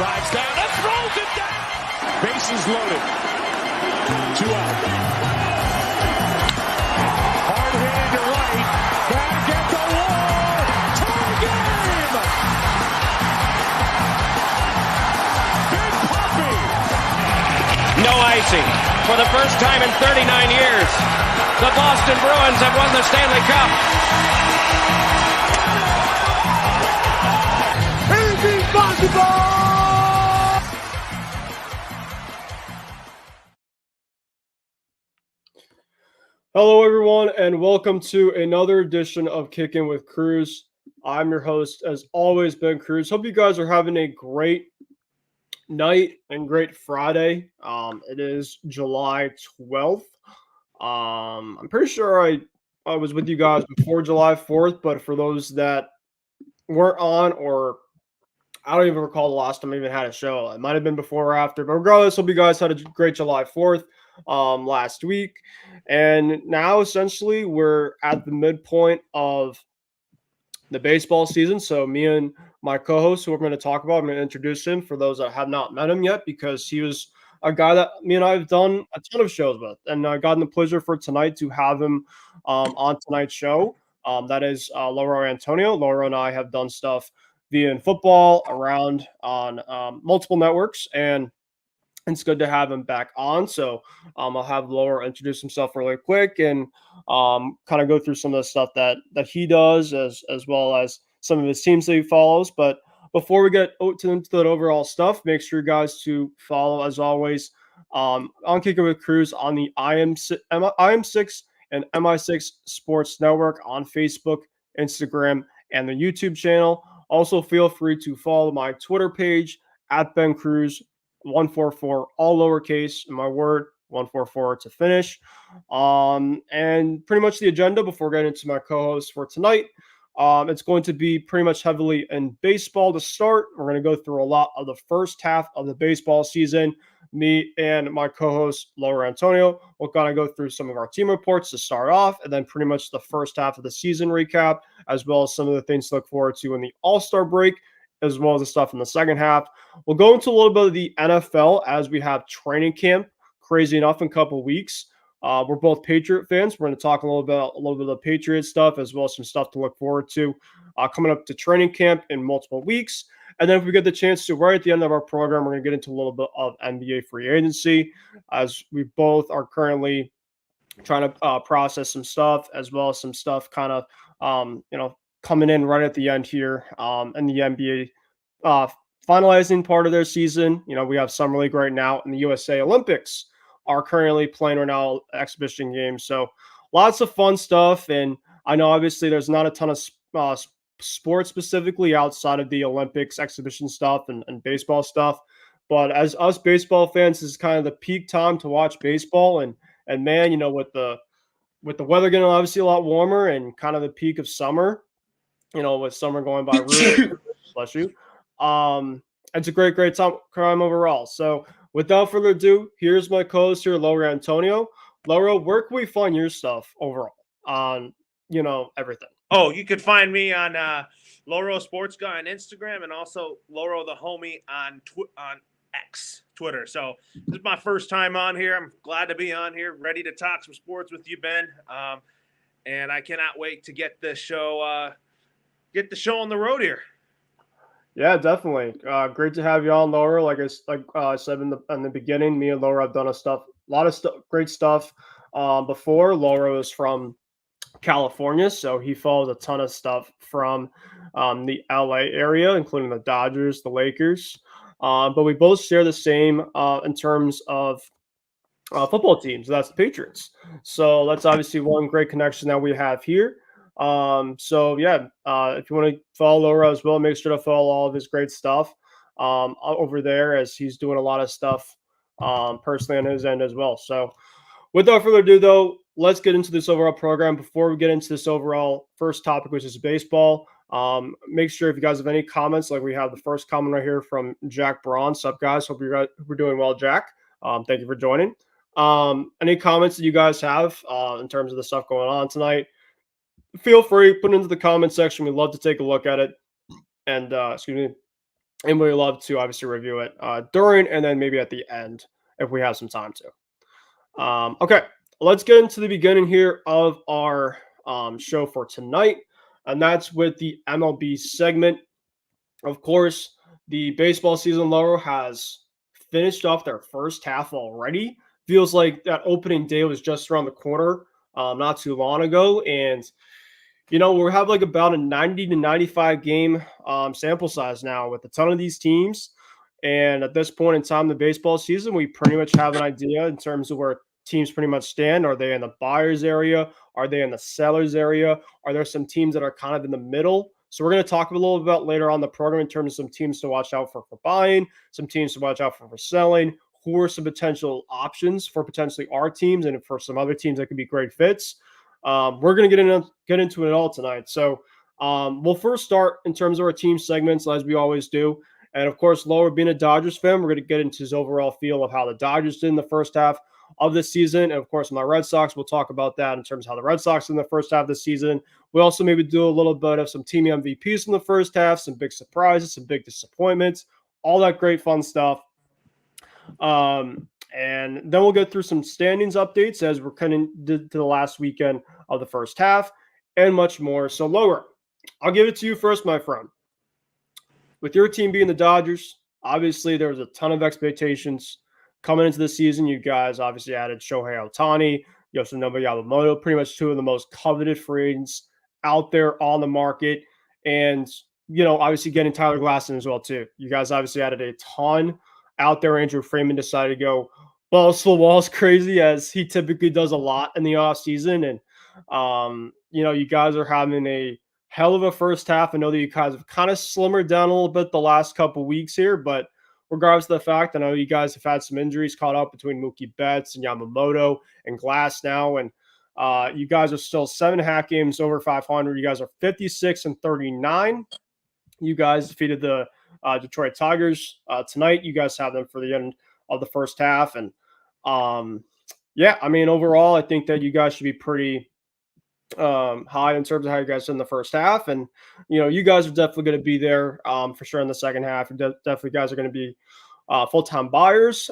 Drives down and throws it down. Bases loaded. 2 out. Hard hit into right. Back at the wall. Tie game. Big Puppy. No icing. For the first time in 39 years, the Boston Bruins have won the Stanley Cup. Anything possible! Hello, everyone, and welcome to another edition of Kicking with Kurse. I'm your host, as always, Ben Kurse. Hope you guys are having a great night and great Friday. It is July 12th. I'm pretty sure I was with you guys before July 4th, but for those that weren't on, or I don't even recall the last time I even had a show. It might have been before or after, but regardless, hope you guys had a great July 4th last week. And now essentially we're at the midpoint of the baseball season. So me and my co-host, who we're going to talk about, I'm going to introduce him for those that have not met him yet, because he was a guy that me and I have done a ton of shows with, and I gotten the pleasure for tonight to have him on tonight's show. That is Lauro Antonio. Lauro and I have done stuff via football around on multiple networks, and it's good to have him back on. So I'll have Lauro introduce himself really quick and kind of go through some of the stuff that he does, as well as some of his teams that he follows. But before we get into that overall stuff, make sure you guys to follow, as always, on Kicking with Kurse on the IM6 and MI6 Sports Network on Facebook, Instagram, and the YouTube channel. Also, feel free to follow my Twitter page at Ben Kurse 144, all lowercase, in my word, 144 to finish. And pretty much the agenda before getting into my co-host for tonight. It's going to be pretty much heavily in baseball to start. We're going to go through a lot of the first half of the baseball season. Me and my co-host, Lauro Antonio, will kind of go through some of our team reports to start off, and then pretty much the first half of the season recap, as well as some of the things to look forward to in the All-Star break, as well as the stuff in the second half. We'll go into a little bit of the NFL as we have training camp, crazy enough, in a couple of weeks. We're both Patriot fans. We're going to talk a little bit of the Patriot stuff, as well as some stuff to look forward to coming up to training camp in multiple weeks. And then if we get the chance to, right at the end of our program, we're going to get into a little bit of NBA free agency, as we both are currently trying to process some stuff, as well as some stuff kind of, coming in right at the end here in the NBA finalizing part of their season. We have Summer League right now, and the USA Olympics are currently playing right now, exhibition games. So lots of fun stuff. And I know obviously there's not a ton of sports specifically outside of the Olympics exhibition stuff and baseball stuff. But as us baseball fans, this is kind of the peak time to watch baseball. And man, with the weather getting obviously a lot warmer and kind of the peak of summer, with summer going by really, bless you. It's a great time overall. So without further ado, here's my co-host here, Lauro Antonio. Lauro, where can we find your stuff overall on, everything? Oh, you can find me on Lauro Sports Guy on Instagram, and also Lauro the Homie on X, Twitter. So this is my first time on here. I'm glad to be on here, ready to talk some sports with you, Ben. And I cannot wait to get the show on the road here. Yeah, definitely. Great to have you on, Lauro. Like I said in the beginning, me and Lauro have done a lot of great stuff before. Lauro is from California, so he follows a ton of stuff from the LA area, including the Dodgers, the Lakers. But we both share the same in terms of football teams. That's the Patriots. So that's obviously one great connection that we have here. If you want to follow Lauro as well, make sure to follow all of his great stuff over there, as he's doing a lot of stuff personally on his end as well. So without further ado, though, let's get into this overall program. Before we get into this overall first topic, which is baseball, make sure if you guys have any comments, like we have the first comment right here from Jack Braun. Sup, guys? Hope we're doing well, Jack. Thank you for joining. Any comments that you guys have in terms of the stuff going on tonight, feel free, put it into the comment section. We'd love to take a look at it. And and we love to obviously review it during and then maybe at the end if we have some time to. Okay, let's get into the beginning here of our show for tonight, and that's with the MLB segment. Of course, the baseball season, Laura, has finished off their first half already. Feels like that opening day was just around the corner, not too long ago, and we have like about a 90 to 95 game sample size now with a ton of these teams. And at this point in time, the baseball season, we pretty much have an idea in terms of where teams pretty much stand. Are they in the buyers area? Are they in the sellers area? Are there some teams that are kind of in the middle? So we're going to talk a little bit about later on the program in terms of some teams to watch out for buying, some teams to watch out for selling, who are some potential options for potentially our teams and for some other teams that could be great fits. We're going to get into it all tonight. So we'll first start in terms of our team segments, as we always do. And of course, Lower being a Dodgers fan, we're going to get into his overall feel of how the Dodgers did in the first half of the season. And of course, my Red Sox, we'll talk about that in terms of how the Red Sox in the first half of the season. We also maybe do a little bit of some team MVPs from the first half, some big surprises, some big disappointments, all that great fun stuff. And then we'll get through some standings updates as we're kind of to the last weekend of the first half and much more. So, Lower, I'll give it to you first, my friend. With your team being the Dodgers, obviously there was a ton of expectations coming into the season. You guys obviously added Shohei Ohtani, Yoshinobu Yamamoto, pretty much two of the most coveted free agents out there on the market. And, obviously getting Tyler Glasson as well, too. You guys obviously added a ton out there. Andrew Freeman decided to go balls full walls crazy, as he typically does a lot in the offseason. And, you guys are having a hell of a first half. I know that you guys have kind of slimmered down a little bit the last couple weeks here, but regardless of the fact, I know you guys have had some injuries caught up between Mookie Betts and Yamamoto and Glass now, and you guys are still 7.5 games over 500. You guys are 56-39. You guys defeated the Detroit Tigers tonight. You guys have them for the end of the first half, and overall, I think that you guys should be pretty high in terms of how you guys did in the first half. And, you guys are definitely going to be there for sure in the second half. Definitely guys are going to be full-time buyers.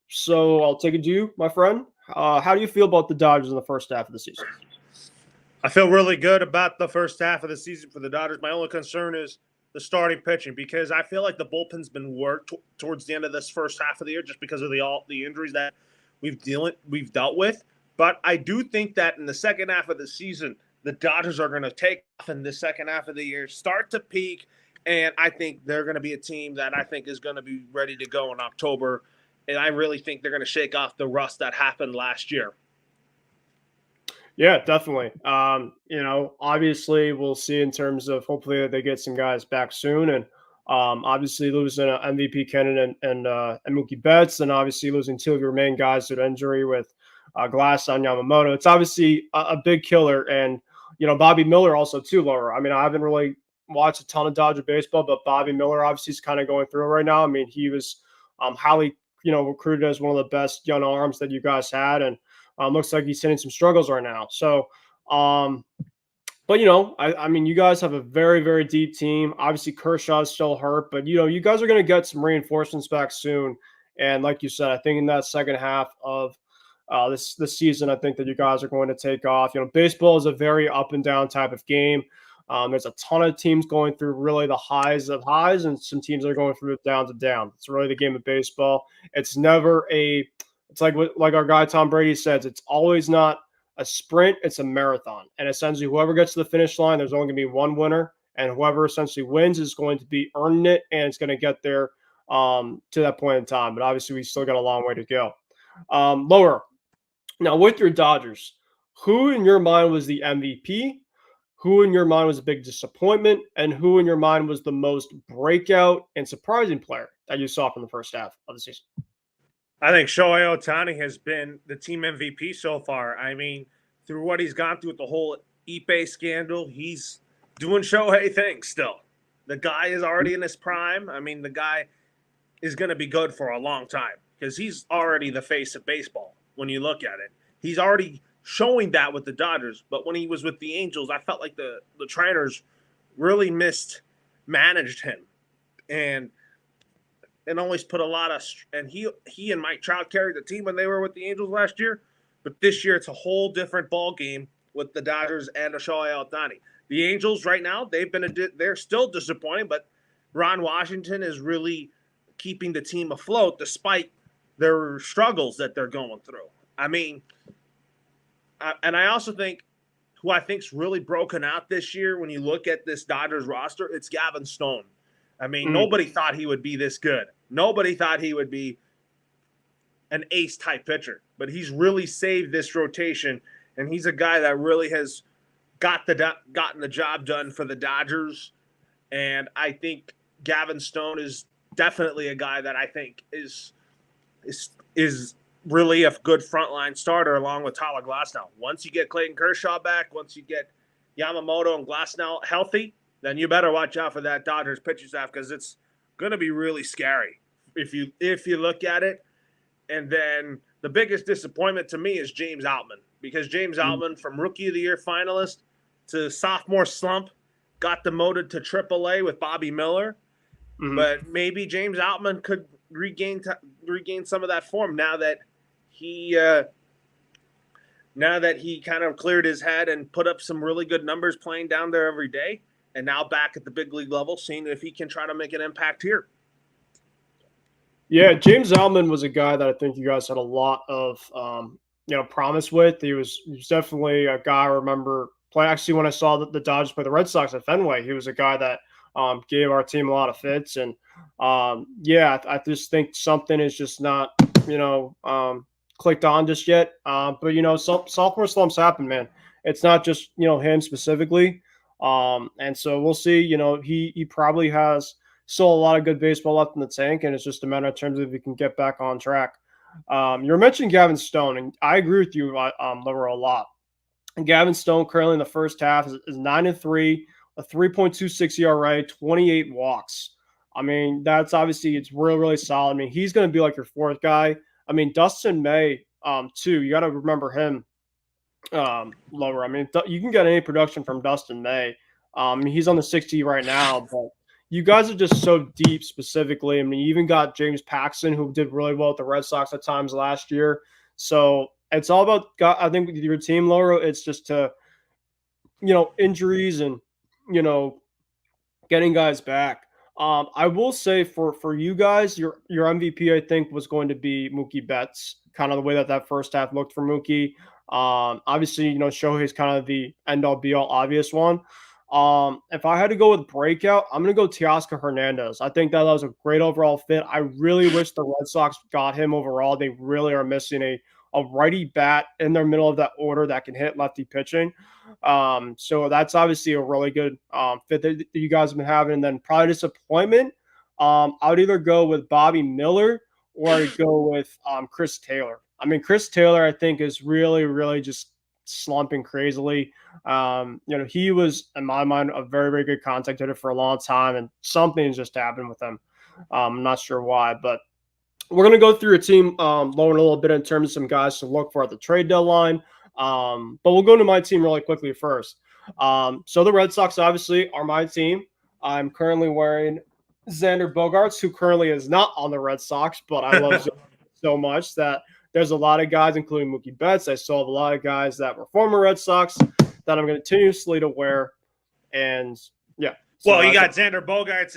So I'll take it to you, my friend. How do you feel about the Dodgers in the first half of the season? I feel really good about the first half of the season for the Dodgers. My only concern is the starting pitching, because I feel like the bullpen's been worked towards the end of this first half of the year just because of the injuries that we've dealt with. But I do think that in the second half of the season, the Dodgers are going to take off in the second half of the year, start to peak, and I think they're going to be a team that I think is going to be ready to go in October. And I really think they're going to shake off the rust that happened last year. Yeah, definitely. Obviously we'll see in terms of hopefully they get some guys back soon, and obviously losing an MVP candidate and Mookie Betts, and obviously losing two of your main guys to injury with Glass on Yamamoto. It's obviously a big killer, and Bobby Miller also too, Laura. I mean, I haven't really watched a ton of Dodger baseball, but Bobby Miller obviously is kind of going through it right now. I mean, he was highly recruited as one of the best young arms that you guys had, and looks like he's hitting some struggles right now. So, but I mean, you guys have a very, very deep team. Obviously, Kershaw is still hurt, but you guys are going to get some reinforcements back soon. And like you said, I think in that second half of this season, I think that you guys are going to take off. Baseball is a very up and down type of game. There's a ton of teams going through really the highs of highs, and some teams are going through the downs of down. It's really the game of baseball. It's never it's like our guy Tom Brady says, it's always not a sprint, it's a marathon. And essentially whoever gets to the finish line, there's only going to be one winner, and whoever essentially wins is going to be earning it, and it's going to get there to that point in time. But obviously we still got a long way to go. Lower. Now with your Dodgers, who in your mind was the MVP? Who in your mind was a big disappointment? And who in your mind was the most breakout and surprising player that you saw from the first half of the season? I think Shohei Ohtani has been the team MVP so far. I mean, through what he's gone through with the whole Ippei scandal, he's doing Shohei things still. The guy is already in his prime. I mean, the guy is going to be good for a long time because he's already the face of baseball when you look at it. He's already showing that with the Dodgers, but when he was with the Angels, I felt like the trainers really mismanaged him. and always put a lot of and he and Mike Trout carried the team when they were with the Angels last year, but this year it's a whole different ball game with the Dodgers and Shohei Ohtani. The Angels right now they're still disappointing, but Ron Washington is really keeping the team afloat despite their struggles that they're going through. I mean, and I also think who I think's really broken out this year when you look at this Dodgers roster, it's Gavin Stone. I mean, nobody thought he would be this good. Nobody thought he would be an ace-type pitcher. But he's really saved this rotation, and he's a guy that really has gotten the job done for the Dodgers. And I think Gavin Stone is definitely a guy that I think is really a good frontline starter along with Tyler Glasnow. Once you get Clayton Kershaw back, once you get Yamamoto and Glasnow healthy, then you better watch out for that Dodgers pitching staff because it's going to be really scary if you look at it. And then the biggest disappointment to me is James Outman, because James Outman, from Rookie of the Year finalist to sophomore slump, got demoted to AAA with Bobby Miller. But maybe James Outman could regain some of that form now that he kind of cleared his head and put up some really good numbers playing down there every day. And now back at the big league level, seeing if he can try to make an impact here. Yeah, James Outman was a guy that I think you guys had a lot of promise with. He was definitely a guy I remember play. Actually, when I saw the Dodgers play the Red Sox at Fenway, he was a guy that gave our team a lot of fits. And I just think something is just not clicked on just yet. But sophomore slumps happen, man. It's not just him specifically. And so we'll see. He probably has still a lot of good baseball left in the tank, and it's just a matter of terms of if he can get back on track. You're mentioning Gavin Stone, and I agree with you, Laura, a lot. And Gavin Stone currently in the first half is 9-3, a 3.26 ERA, 28 walks. I mean, that's obviously it's really, really solid. I mean, he's going to be like your fourth guy. I mean, Dustin May, too. You got to remember him. Lower. I mean, you can get any production from Dustin May. He's on the 60 right now, but you guys are just so deep specifically. I mean, you even got James Paxton, who did really well with the Red Sox at times last year. So it's all about, I think, with your team, Laura, it's just to, injuries and, getting guys back. I will say for you guys, your MVP, I think, was going to be Mookie Betts, kind of the way that first half looked for Mookie. Obviously, Shohei's kind of the end-all be-all obvious one. If I had to go with breakout, I'm going to go Teoscar Hernandez. I think that was a great overall fit. I really wish the Red Sox got him overall. They really are missing a righty bat in their middle of that order that can hit lefty pitching. So that's obviously a really good fit that you guys have been having. And then probably disappointment, I would either go with Bobby Miller or I'd go with Chris Taylor. I mean, Chris Taylor, I think, is really, really just slumping crazily. He was, in my mind, a very, very good contact hitter for a long time, and something's just happened with him. I'm not sure why, but we're going to go through a team lower a little bit in terms of some guys to look for at the trade deadline. But we'll go to my team really quickly first. So the Red Sox obviously are my team. I'm currently wearing Xander Bogaerts, who currently is not on the Red Sox, but I love Xander so much that there's a lot of guys, including Mookie Betts. I still have a lot of guys that were former Red Sox that I'm continuously to wear. And yeah. So well, you got Xander Bogaerts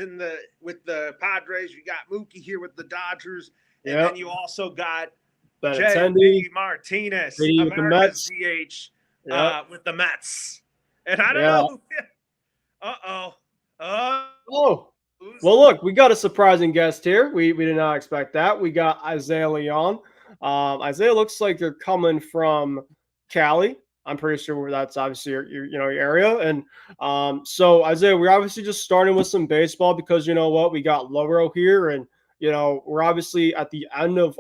with the Padres. You got Mookie here with the Dodgers. And then you also got J.D. Martinez, America's DH, with the Mets. And I don't know. Oh. Well, look, we got a surprising guest here. We did not expect that. We got Isaiah Leon. Isaiah looks like they're coming from Cali. I'm pretty sure that's obviously your area. And so Isaiah, we're obviously just starting with some baseball because you know what, we got Loro here, and we're obviously at the end of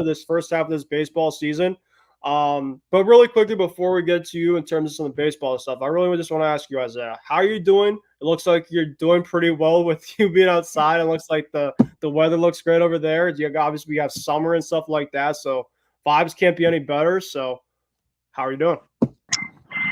this first half of this baseball season. But really quickly before we get to you in terms of some of the baseball stuff, I really just want to ask you, Isaiah, how are you doing? It looks like you're doing pretty well with you being outside. It looks like the weather looks great over there. Obviously, we have summer and stuff like that, so vibes can't be any better. So how are you doing?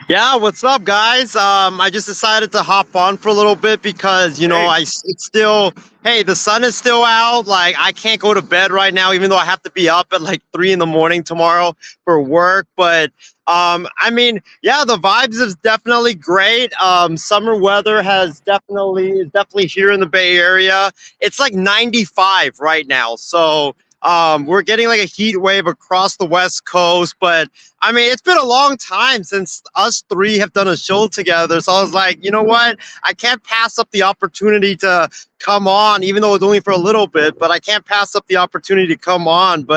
Yeah, what's up, guys? I just decided to hop on for a little bit because it's still, hey, the sun is still out. Like, I can't go to bed right now, even though I have to be up at like 3 in the morning tomorrow for work. But yeah, the vibes is definitely great. Summer weather is definitely here in the Bay Area. It's like 95 right now, so we're getting like a heat wave across the West Coast, but I mean, it's been a long time since us three have done a show together. So I was like, you know what? I can't pass up the opportunity to come on, even though it's only for a little bit, but I can't pass up the opportunity to come on,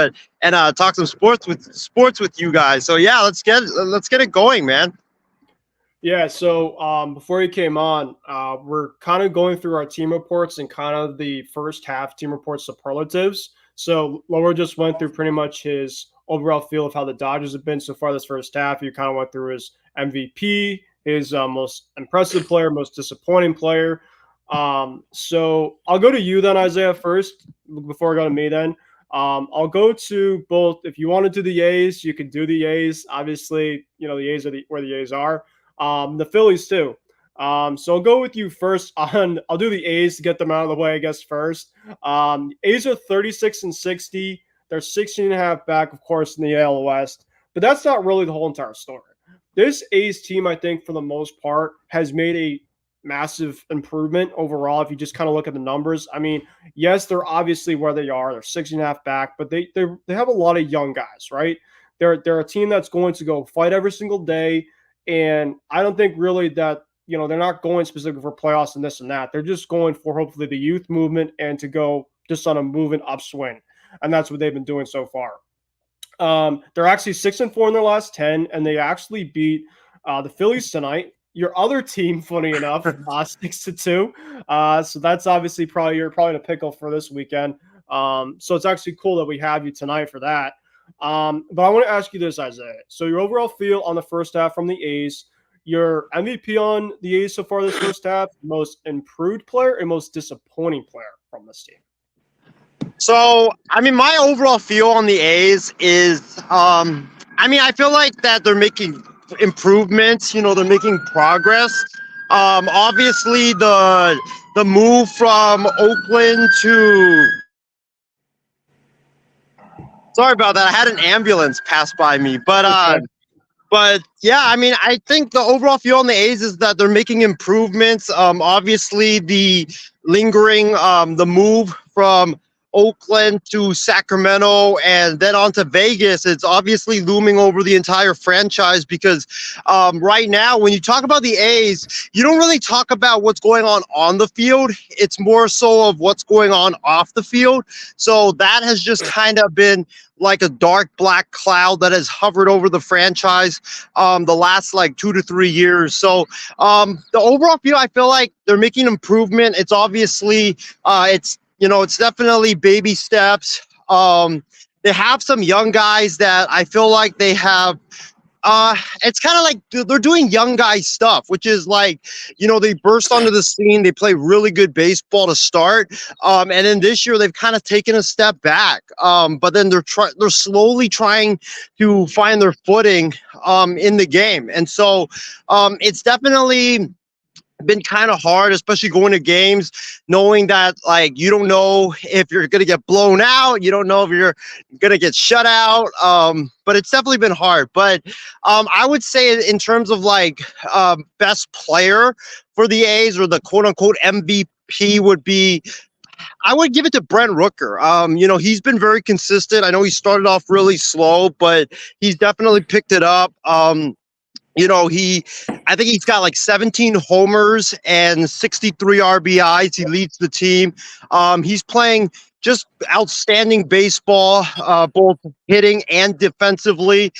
and talk some sports with you guys. So yeah, let's get it going, man. Yeah, so before you came on, we're kind of going through our team reports and kind of the first half team report superlatives. So Lower just went through pretty much his overall feel of how the Dodgers have been so far this first half. You kind of went through his MVP, his most impressive player, most disappointing player. So I'll go to you then, Isaiah, first, before I go to me then. I'll go to both. If you want to do the A's, you can do the A's. Obviously, the A's are where the A's are. The Phillies too. So I'll go with you first I'll do the A's to get them out of the way, I guess, first. A's are 36-60. They're 16.5 back, of course, in the AL West. But that's not really the whole entire story. This A's team, I think, for the most part, has made a massive improvement overall. If you just kind of look at the numbers, I mean, yes, they're obviously where they are. They're 16.5 back, but they have a lot of young guys, right? They're a team that's going to go fight every single day. And I don't think really that, they're not going specifically for playoffs and this and that. They're just going for hopefully the youth movement and to go just on a moving upswing. And that's what they've been doing so far. They're actually 6-4 in their last 10, and they actually beat the Phillies tonight. Your other team, funny enough, 6-2. So that's obviously you're probably in a pickle for this weekend. So it's actually cool that we have you tonight for that. But I want to ask you this, Isaiah. So your overall feel on the first half from the A's, your MVP on the A's so far this first half, most improved player and most disappointing player from this team. So, I mean, my overall feel on the A's is, I feel like that they're making improvements. They're making progress. Obviously, the move from Oakland to... Sorry about that. I had an ambulance pass by me, but yeah, I mean, I think the overall feel on the A's is that they're making improvements. Obviously, the the move from Oakland to Sacramento and then on to Vegas, it's obviously looming over the entire franchise because right now, when you talk about the A's, you don't really talk about what's going on the field. It's more so of what's going on off the field. So that has just kind of been like a dark black cloud that has hovered over the franchise the last like 2 to 3 years. So the overall feel, I feel like they're making improvement. It's obviously it's definitely baby steps. They have some young guys that I feel like they have. It's kind of like they're doing young guy stuff, which is like, they burst onto the scene. They play really good baseball to start. And then this year they've kind of taken a step back. But then they're slowly trying to find their footing in the game. And so it's definitely been kind of hard, especially going to games, knowing that like you don't know if you're gonna get blown out, you don't know if you're gonna get shut out. But it's definitely been hard. But I would say in terms of like best player for the A's or the quote unquote MVP would be, I would give it to Brent Rooker. He's been very consistent. I know he started off really slow, but he's definitely picked it up. I think he's got like 17 homers and 63 RBIs. He leads the team. He's playing just outstanding baseball, both hitting and defensively.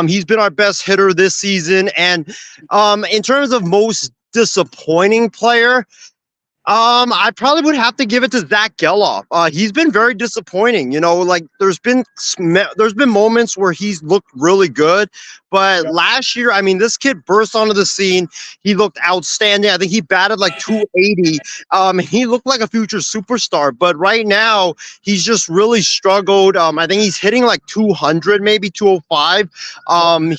He's been our best hitter this season. And in terms of most disappointing player, I probably would have to give it to Zach Geloff. He's been very disappointing. Like there's been moments where he's looked really good, but last year, I mean, this kid burst onto the scene. He looked outstanding. I think he batted like 280. He looked like a future superstar, but right now he's just really struggled. I think he's hitting like 200, maybe 205.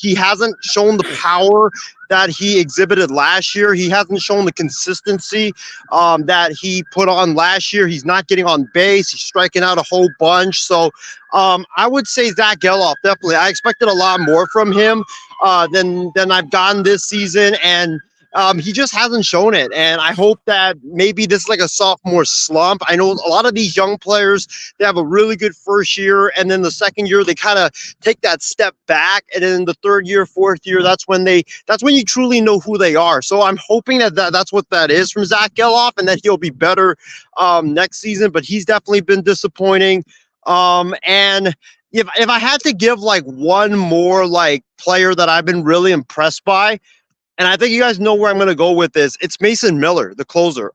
He hasn't shown the power that he exhibited last year. He hasn't shown the consistency that he put on last year. He's not getting on base. He's striking out a whole bunch. So I would say Zach Geloff, definitely. I expected a lot more from him than I've gotten this season, and he just hasn't shown it. And I hope that maybe this is like a sophomore slump. I know a lot of these young players, they have a really good first year, and then the second year they kind of take that step back, and then the third year, fourth year, that's when you truly know who they are. So I'm hoping that's what that is from Zach Geloff, and that he'll be better next season. But he's definitely been disappointing. And if I had to give like one more like player that I've been really impressed by, and I think you guys know where I'm going to go with this, it's Mason Miller, the closer.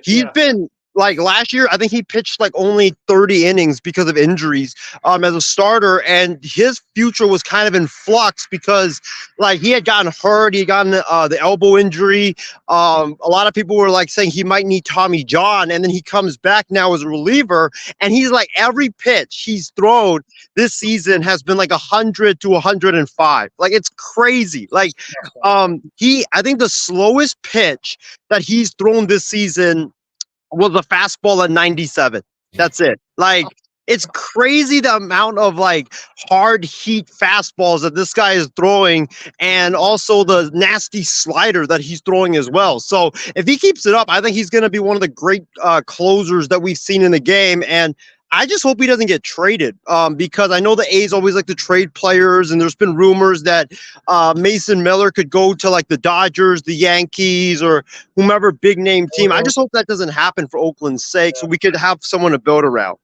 He's been like last year, I think he pitched like only 30 innings because of injuries as a starter, and his future was kind of in flux because like he had gotten hurt, he had gotten the elbow injury. A lot of people were like saying he might need Tommy John, and then he comes back now as a reliever, and he's like every pitch he's thrown this season has been like 100 to 105. Like it's crazy. Like I think the slowest pitch that he's thrown this season was a fastball at 97. That's it. Like it's crazy the amount of like hard heat fastballs that this guy is throwing, and also the nasty slider that he's throwing as well. So if he keeps it up, I think he's going to be one of the great closers that we've seen in the game. And I just hope he doesn't get traded because I know the A's always like to trade players, and there's been rumors that Mason Miller could go to like the Dodgers, the Yankees, or whomever big name team. I just hope that doesn't happen for Oakland's sake, so we could have someone to build around.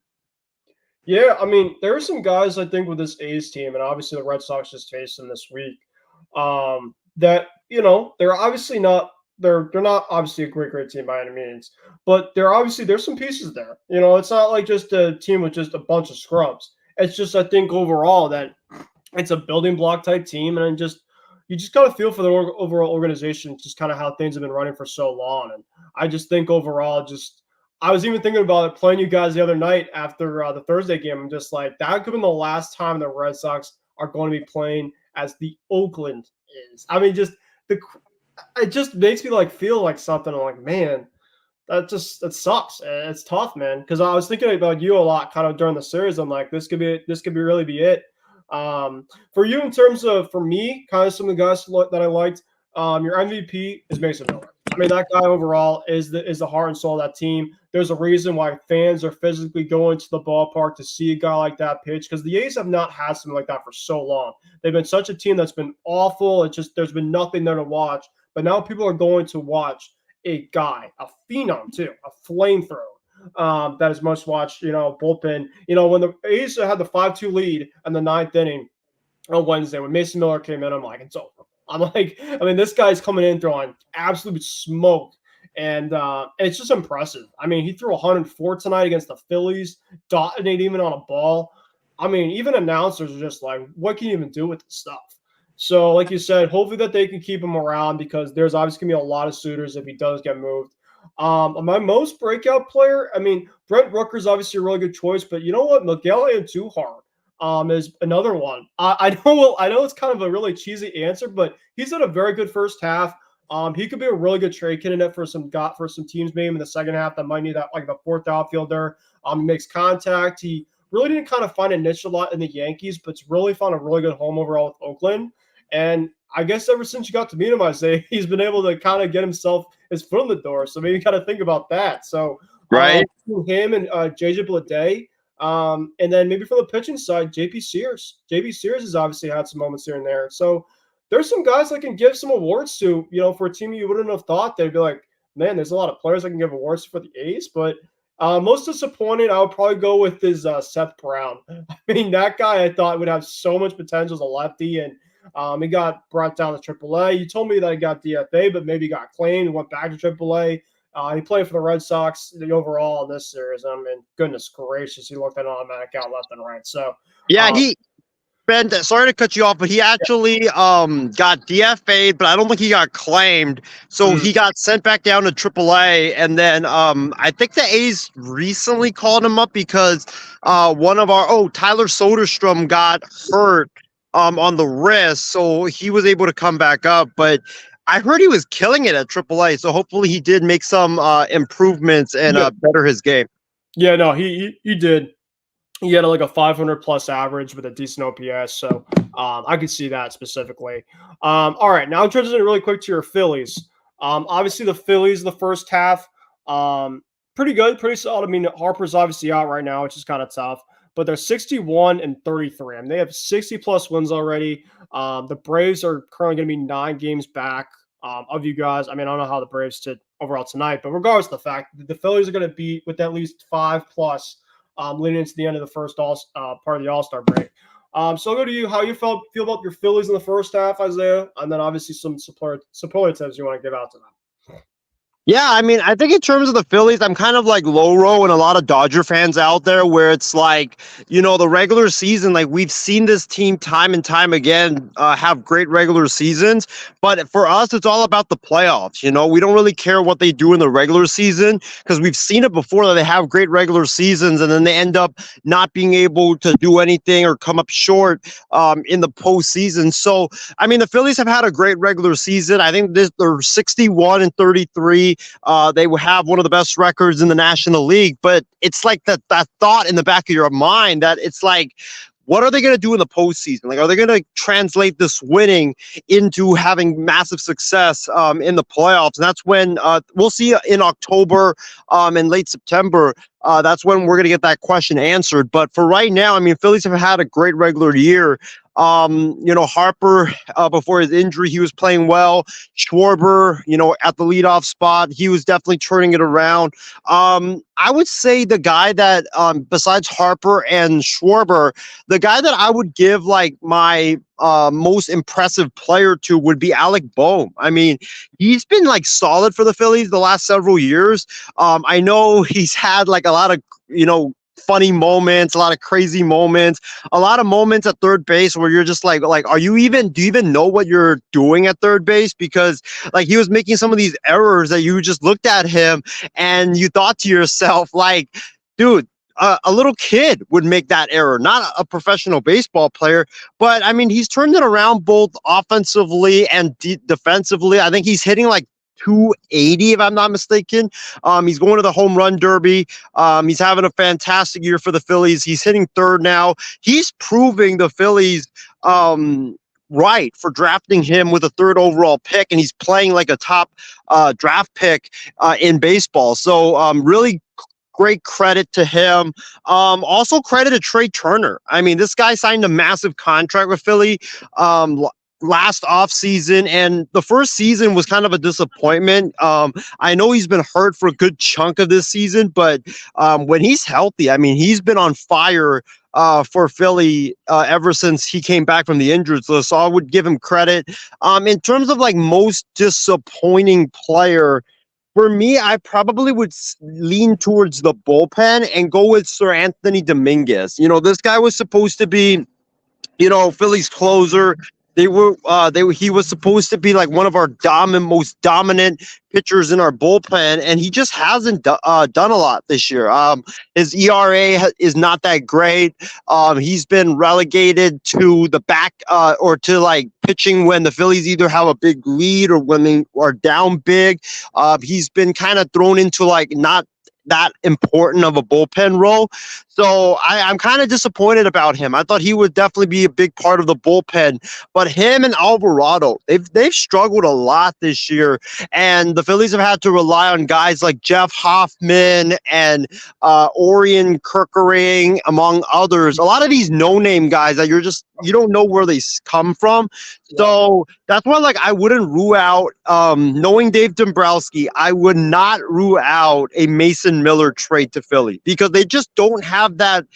Yeah, I mean, there are some guys I think with this A's team, and obviously the Red Sox just faced them this week, that, you know, they're obviously not they're not obviously a great team by any means, but there's some pieces there. You know, it's not like just a team with just a bunch of scrubs. It's just, I think overall that it's a building block type team, and you just kind of feel for the overall organization, just kind of how things have been running for so long. And I just think overall, I was even thinking about it playing you guys the other night after the Thursday game. I'm just like, that could have been the last time the Red Sox are going to be playing as the Oakland is. I mean, it just makes me like feel like something. I'm like, man, that sucks. It's tough, man. Because I was thinking about you a lot, kind of during the series. I'm like, this could really be it. For you, in terms of, for me, kind of some of the guys that I liked. Your MVP is Mason Miller. I mean, that guy overall is the heart and soul of that team. There's a reason why fans are physically going to the ballpark to see a guy like that pitch, because the A's have not had something like that for so long. They've been such a team that's been awful. It's just there's been nothing there to watch. But now people are going to watch a guy, a phenom too, a flamethrower that is much watched, bullpen. When the A's had the 5-2 lead in the ninth inning on Wednesday, when Mason Miller came in, I'm like, it's over. I'm like, I mean, this guy's coming in throwing absolute smoke, and it's just impressive. I mean, he threw 104 tonight against the Phillies, dotting it even on a ball. I mean, even announcers are just like, what can you even do with this stuff? So, like you said, hopefully that they can keep him around, because there's obviously going to be a lot of suitors if he does get moved. My most breakout player, I mean, Brent Rooker's obviously a really good choice, but you know what? Miguel Andujar is another one. I know it's kind of a really cheesy answer, but he's had a very good first half. He could be a really good trade candidate for some teams maybe in the second half that might need that, like the fourth outfielder. He makes contact. He really didn't kind of find a niche a lot in the Yankees, but's really found a really good home overall with Oakland. And I guess ever since you got to meet him, I say he's been able to kind of get his foot in the door. So maybe you got to think about that. So right, him and JJ Bleday. And then maybe from the pitching side, JP Sears. JP Sears has obviously had some moments here and there. So there's some guys that can give some awards to, for a team you wouldn't have thought. They'd be like, man, there's a lot of players I can give awards for the A's. But most disappointing, I would probably go with is Seth Brown. I mean, that guy I thought would have so much potential as a lefty, and he got brought down to AAA. You told me that he got DFA, but maybe he got claimed and went back to AAA. He played for the Red Sox overall in this series. I mean, goodness gracious, he looked at an automatic out left and right. So yeah, Ben, sorry to cut you off, but he actually got DFA'd, but I don't think he got claimed. So he got sent back down to AAA, and then I think the A's recently called him up because Tyler Soderstrom got hurt on the wrist, so he was able to come back up. But I heard he was killing it at AAA, so hopefully he did make some improvements and better his game. Yeah, no, he did. He had like a 500 plus average with a decent OPS, so I could see that specifically. All right, now transitioning really quick to your Phillies. Obviously, the Phillies the first half, pretty good, pretty solid. I mean, Harper's obviously out right now, which is kind of tough, but they're 61 and 33. I mean, they have 60 plus wins already. The Braves are currently going to be 9 games back of you guys. I mean, I don't know how the Braves did overall tonight, but regardless of the fact, the Phillies are going to be with at least 5 plus. Leading into the end of the first part of the All-Star break. So I'll go to you. How you feel about your Phillies in the first half, Isaiah, and then obviously some superlatives you want to give out to them. Yeah, I mean, I think in terms of the Phillies, I'm kind of like Loro and a lot of Dodger fans out there where it's like, the regular season, like we've seen this team time and time again have great regular seasons. But for us, it's all about the playoffs. We don't really care what they do in the regular season because we've seen it before that they have great regular seasons and then they end up not being able to do anything or come up short in the postseason. So, I mean, the Phillies have had a great regular season. I think they're 61 and 33. They will have one of the best records in the National League, but it's like that thought in the back of your mind that it's like, what are they going to do in the postseason? Like, are they going to translate this winning into having massive success in the playoffs? And that's when we'll see in October and late September. That's when we're going to get that question answered. But for right now, I mean, Phillies have had a great regular year. Harper, before his injury, he was playing well. Schwarber, at the leadoff spot, he was definitely turning it around. I would say the guy that, besides Harper and Schwarber, the guy that I would give like my most impressive player to would be Alec Bohm. I mean, he's been like solid for the Phillies the last several years. I know he's had like a lot of, funny moments, a lot of crazy moments, a lot of moments at third base where you're just like, do you even know what you're doing at third base? Because like he was making some of these errors that you just looked at him and you thought to yourself, like, dude, a little kid would make that error, not a professional baseball player. But I mean, he's turned it around both offensively and defensively. I think he's hitting like 280, if I'm not mistaken. He's going to the home run derby. He's having a fantastic year for the Phillies. He's hitting third now. He's proving the Phillies right for drafting him with a third overall pick, and he's playing like a top draft pick in baseball. So really great credit to him. Also credit to Trey Turner. I mean, this guy signed a massive contract with Philly last offseason, and the first season was kind of a disappointment. I know he's been hurt for a good chunk of this season, but when he's healthy, I mean, he's been on fire for Philly ever since he came back from the injured list. So I would give him credit. In terms of like most disappointing player, for me, I probably would lean towards the bullpen and go with Sir Anthony Dominguez. This guy was supposed to be, Philly's closer. He was supposed to be like one of our most dominant pitchers in our bullpen, and he just hasn't done a lot this year. His ERA is not that great. He's been relegated to the back or to like pitching when the Phillies either have a big lead or when they are down big. He's been kind of thrown into like not that important of a bullpen role. So I'm kind of disappointed about him. I thought he would definitely be a big part of the bullpen, but him and Alvarado, they've struggled a lot this year, and the Phillies have had to rely on guys like Jeff Hoffman and Orion Kerkering, among others. A lot of these no-name guys that you don't know where they come from. So that's why, like, I wouldn't rule out, knowing Dave Dombrowski, I would not rule out a Mason Miller trade to Philly because they just don't have that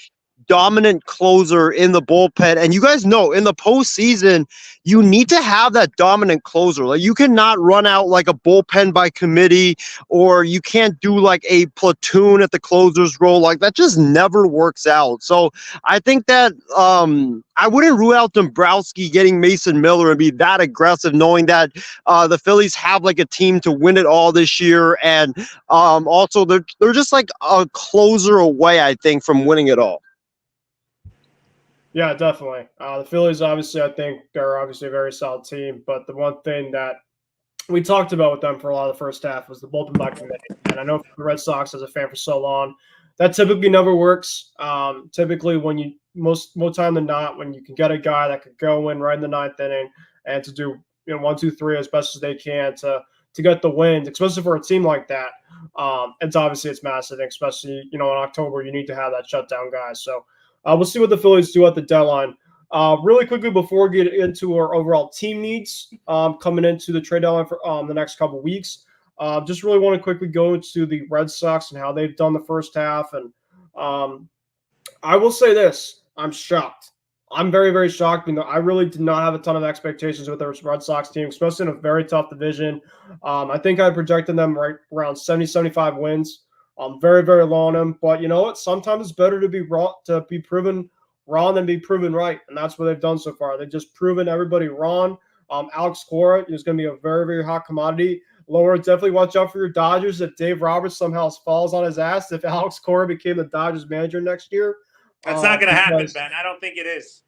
dominant closer in the bullpen. And you guys know in the postseason, you need to have that dominant closer. Like, you cannot run out like a bullpen by committee, or you can't do like a platoon at the closer's role. Like, that just never works out. So I think that I wouldn't rule out Dombrowski getting Mason Miller and be that aggressive, knowing that the Phillies have like a team to win it all this year. And also they're just like a closer away, I think, from winning it all. Yeah, definitely. The Phillies, obviously, I think they're obviously a very solid team. But the one thing that we talked about with them for a lot of the first half was the bullpen by committee. And I know for the Red Sox, as a fan for so long, that typically never works. Typically, when you most time than not, when you can get a guy that could go in right in the ninth inning and to do 1, 2, 3 as best as they can to get the wins, especially for a team like that. It's massive, especially in October. You need to have that shutdown guy. So we'll see what the Phillies do at the deadline. Really quickly before we get into our overall team needs coming into the trade deadline for the next couple of weeks, just really want to quickly go to the Red Sox and how they've done the first half. And I will say this: I'm shocked. I'm very, very shocked. I really did not have a ton of expectations with the Red Sox team, especially in a very tough division. I think I projected them right around 70, 75 wins. I'm very, very low on them. But you know what? Sometimes it's better to be wrong, to be proven wrong than be proven right. And that's what they've done so far. They've just proven everybody wrong. Alex Cora is going to be a very, very hot commodity. Laura, definitely watch out for your Dodgers. If Dave Roberts somehow falls on his ass, if Alex Cora became the Dodgers manager next year, That's not going to happen, because Ben. I don't think it is.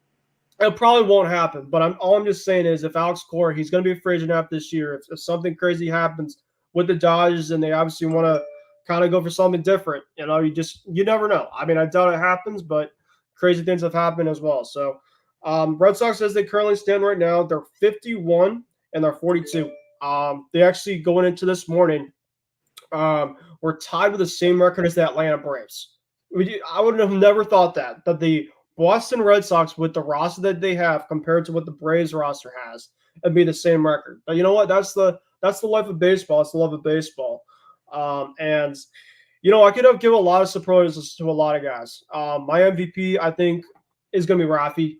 it probably won't happen. But all I'm just saying is, if Alex Cora, he's going to be a free agent after this year. If something crazy happens with the Dodgers and they obviously want to kind of go for something different, you never know. I mean, I doubt it happens, but crazy things have happened as well. So, Red Sox, as they currently stand right now, they're 51 and they're 42. They actually, going into this morning, were tied with the same record as the Atlanta Braves. I would have never thought that the Boston Red Sox, with the roster that they have compared to what the Braves roster has, it'd be the same record. But you know what? That's the life of baseball. It's the love of baseball. And I could give a lot of surprises to a lot of guys. My MVP, I think, is going to be Rafi.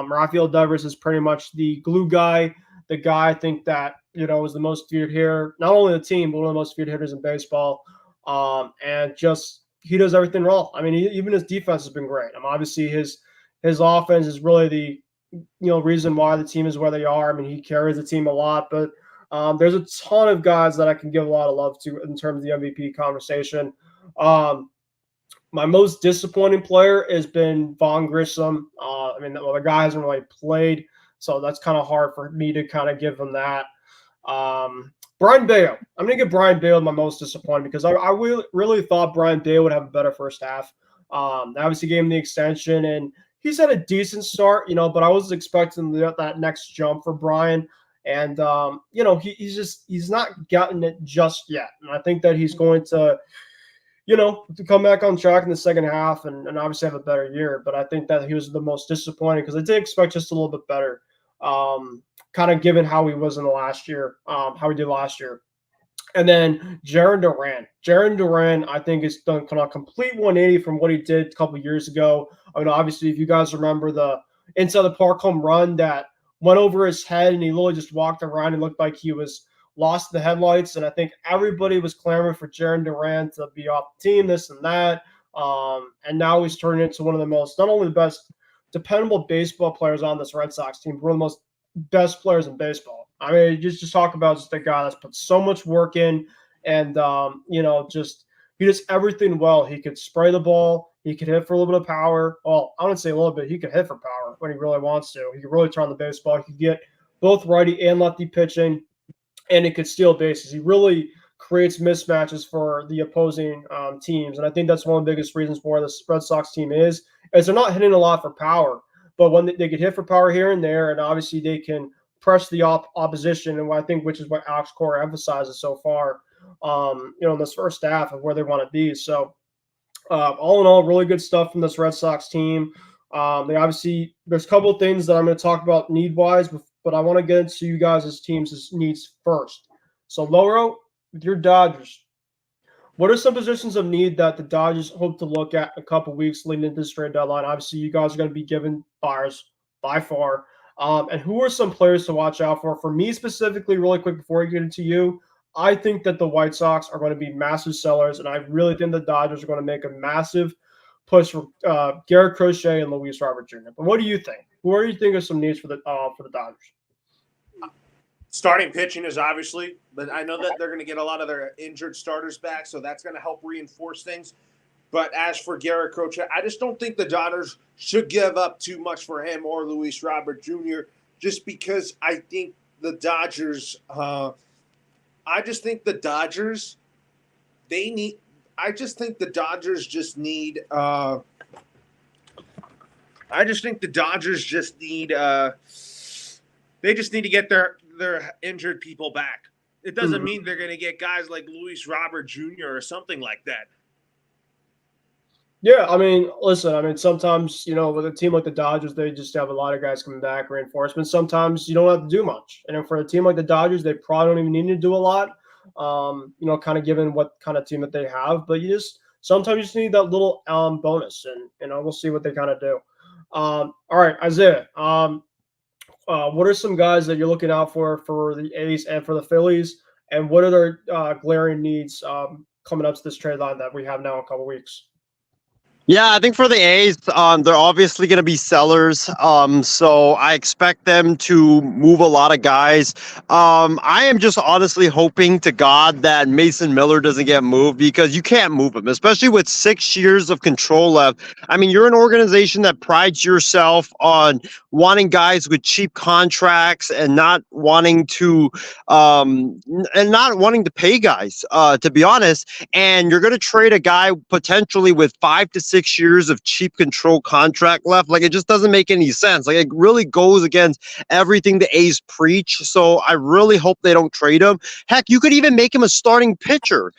Rafael Devers is pretty much the glue guy, the guy I think that is the most feared hitter, not only the team, but one of the most feared hitters in baseball. And just he does everything wrong. I mean, even his defense has been great. I mean, obviously his offense is really the reason why the team is where they are. I mean, he carries the team a lot, but there's a ton of guys that I can give a lot of love to in terms of the MVP conversation. My most disappointing player has been Vaughn Grissom. The guy hasn't really played, so that's kind of hard for me to kind of give him that. Brian Bayo. I'm going to give Brian Bayo my most disappointing because I really thought Brian Bayo would have a better first half. Obviously gave him the extension, and he's had a decent start, but I was expecting that next jump for Brian. And, he's not gotten it just yet. And I think that he's going to come back on track in the second half and obviously have a better year. But I think that he was the most disappointing because I did expect just a little bit better, kind of given how he was in the last year, how he did last year. And then Jaron Duran. Jaron Duran, I think, has done kind of a complete 180 from what he did a couple of years ago. I mean, obviously, if you guys remember the inside the park home run that went over his head and he literally just walked around and looked like he was lost the headlights. And I think everybody was clamoring for Jaron Duran to be off the team, this and that. And now he's turning into one of the most, not only the best dependable baseball players on this Red Sox team, but one of the most best players in baseball. I mean, just talk about just a guy that's put so much work in and, he does everything well. He could spray the ball. He could hit for a little bit of power. Well, I wouldn't say a little bit. He could hit for power when he really wants to. He could really turn the baseball. He could get both righty and lefty pitching, and he could steal bases. He really creates mismatches for the opposing teams, and I think that's one of the biggest reasons why this Red Sox team is they're not hitting a lot for power, but when they can hit for power here and there, and obviously they can press the opposition, and which is what Alex Cora emphasizes so far, in this first half of where they want to be. So, all in all, really good stuff from this Red Sox team. There's a couple of things that I'm going to talk about need-wise, but I want to get into you guys' teams' needs first. So, Loro, with your Dodgers, what are some positions of need that the Dodgers hope to look at in a couple of weeks leading into this trade deadline? Obviously, you guys are going to be given buyers by far. And who are some players to watch out for? For me specifically, really quick before I get into you, I think that the White Sox are going to be massive sellers, and I really think the Dodgers are going to make a massive push for Garrett Crochet and Luis Robert Jr. But what do you think? Who do you think are some needs for the Dodgers? Starting pitching is obviously, but I know that they're going to get a lot of their injured starters back, so that's going to help reinforce things. But as for Garrett Crochet, I just don't think the Dodgers should give up too much for him or Luis Robert Jr. just because I think the Dodgers I just think the Dodgers just need they just need to get their injured people back. It doesn't mean they're going to get guys like Luis Robert Jr. or something like that. Yeah, I mean, listen, I mean, sometimes, with a team like the Dodgers, they just have a lot of guys coming back, reinforcements. Sometimes you don't have to do much. And then for a team like the Dodgers, they probably don't even need to do a lot, kind of given what kind of team that they have. But sometimes you just need that little bonus, and, we'll see what they kind of do. All right, Isaiah, what are some guys that you're looking out for the A's and for the Phillies? And what are their glaring needs coming up to this trade line that we have now in a couple weeks? Yeah, I think for the A's, they're obviously going to be sellers. So I expect them to move a lot of guys. I am just honestly hoping to God that Mason Miller doesn't get moved because you can't move him, especially with 6 years of control left. I mean, you're an organization that prides yourself on wanting guys with cheap contracts and not wanting to pay guys, to be honest. And you're going to trade a guy potentially with 5 to 6 years of cheap control contract left. Like, it just doesn't make any sense. Like, it really goes against everything the A's preach. So I really hope they don't trade him. Heck, you could even make him a starting pitcher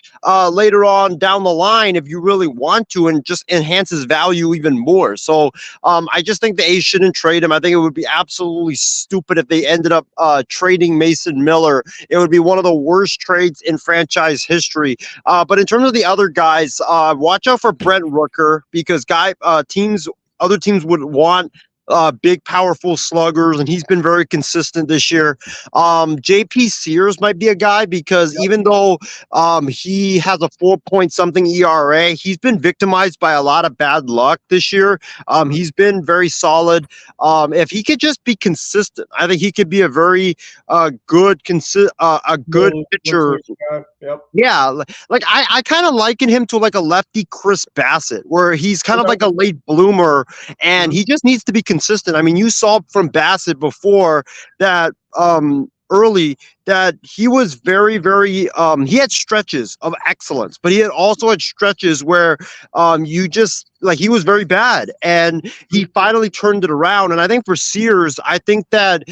later on down the line if you really want to, and just enhance his value even more. So I just think the A's shouldn't trade him. I think it would be absolutely stupid if they ended up trading Mason Miller. It would be one of the worst trades in franchise history. But in terms of the other guys, watch out for Brent Rooker, because other teams would want big, powerful sluggers, and he's been very consistent this year. JP Sears might be a guy because even though he has a 4-point-something ERA, he's been victimized by a lot of bad luck this year. He's been very solid. If he could just be consistent, I think he could be a very good pitcher. Yep. Yeah, like I kind of liken him to like a lefty Chris Bassett, where he's kind of like a late bloomer, and he just needs to be consistent. I mean, you saw from Bassett before that early that he was very, very he had stretches of excellence, but he had also had stretches where he was very bad, and he finally turned it around. And I think for Sears, I think that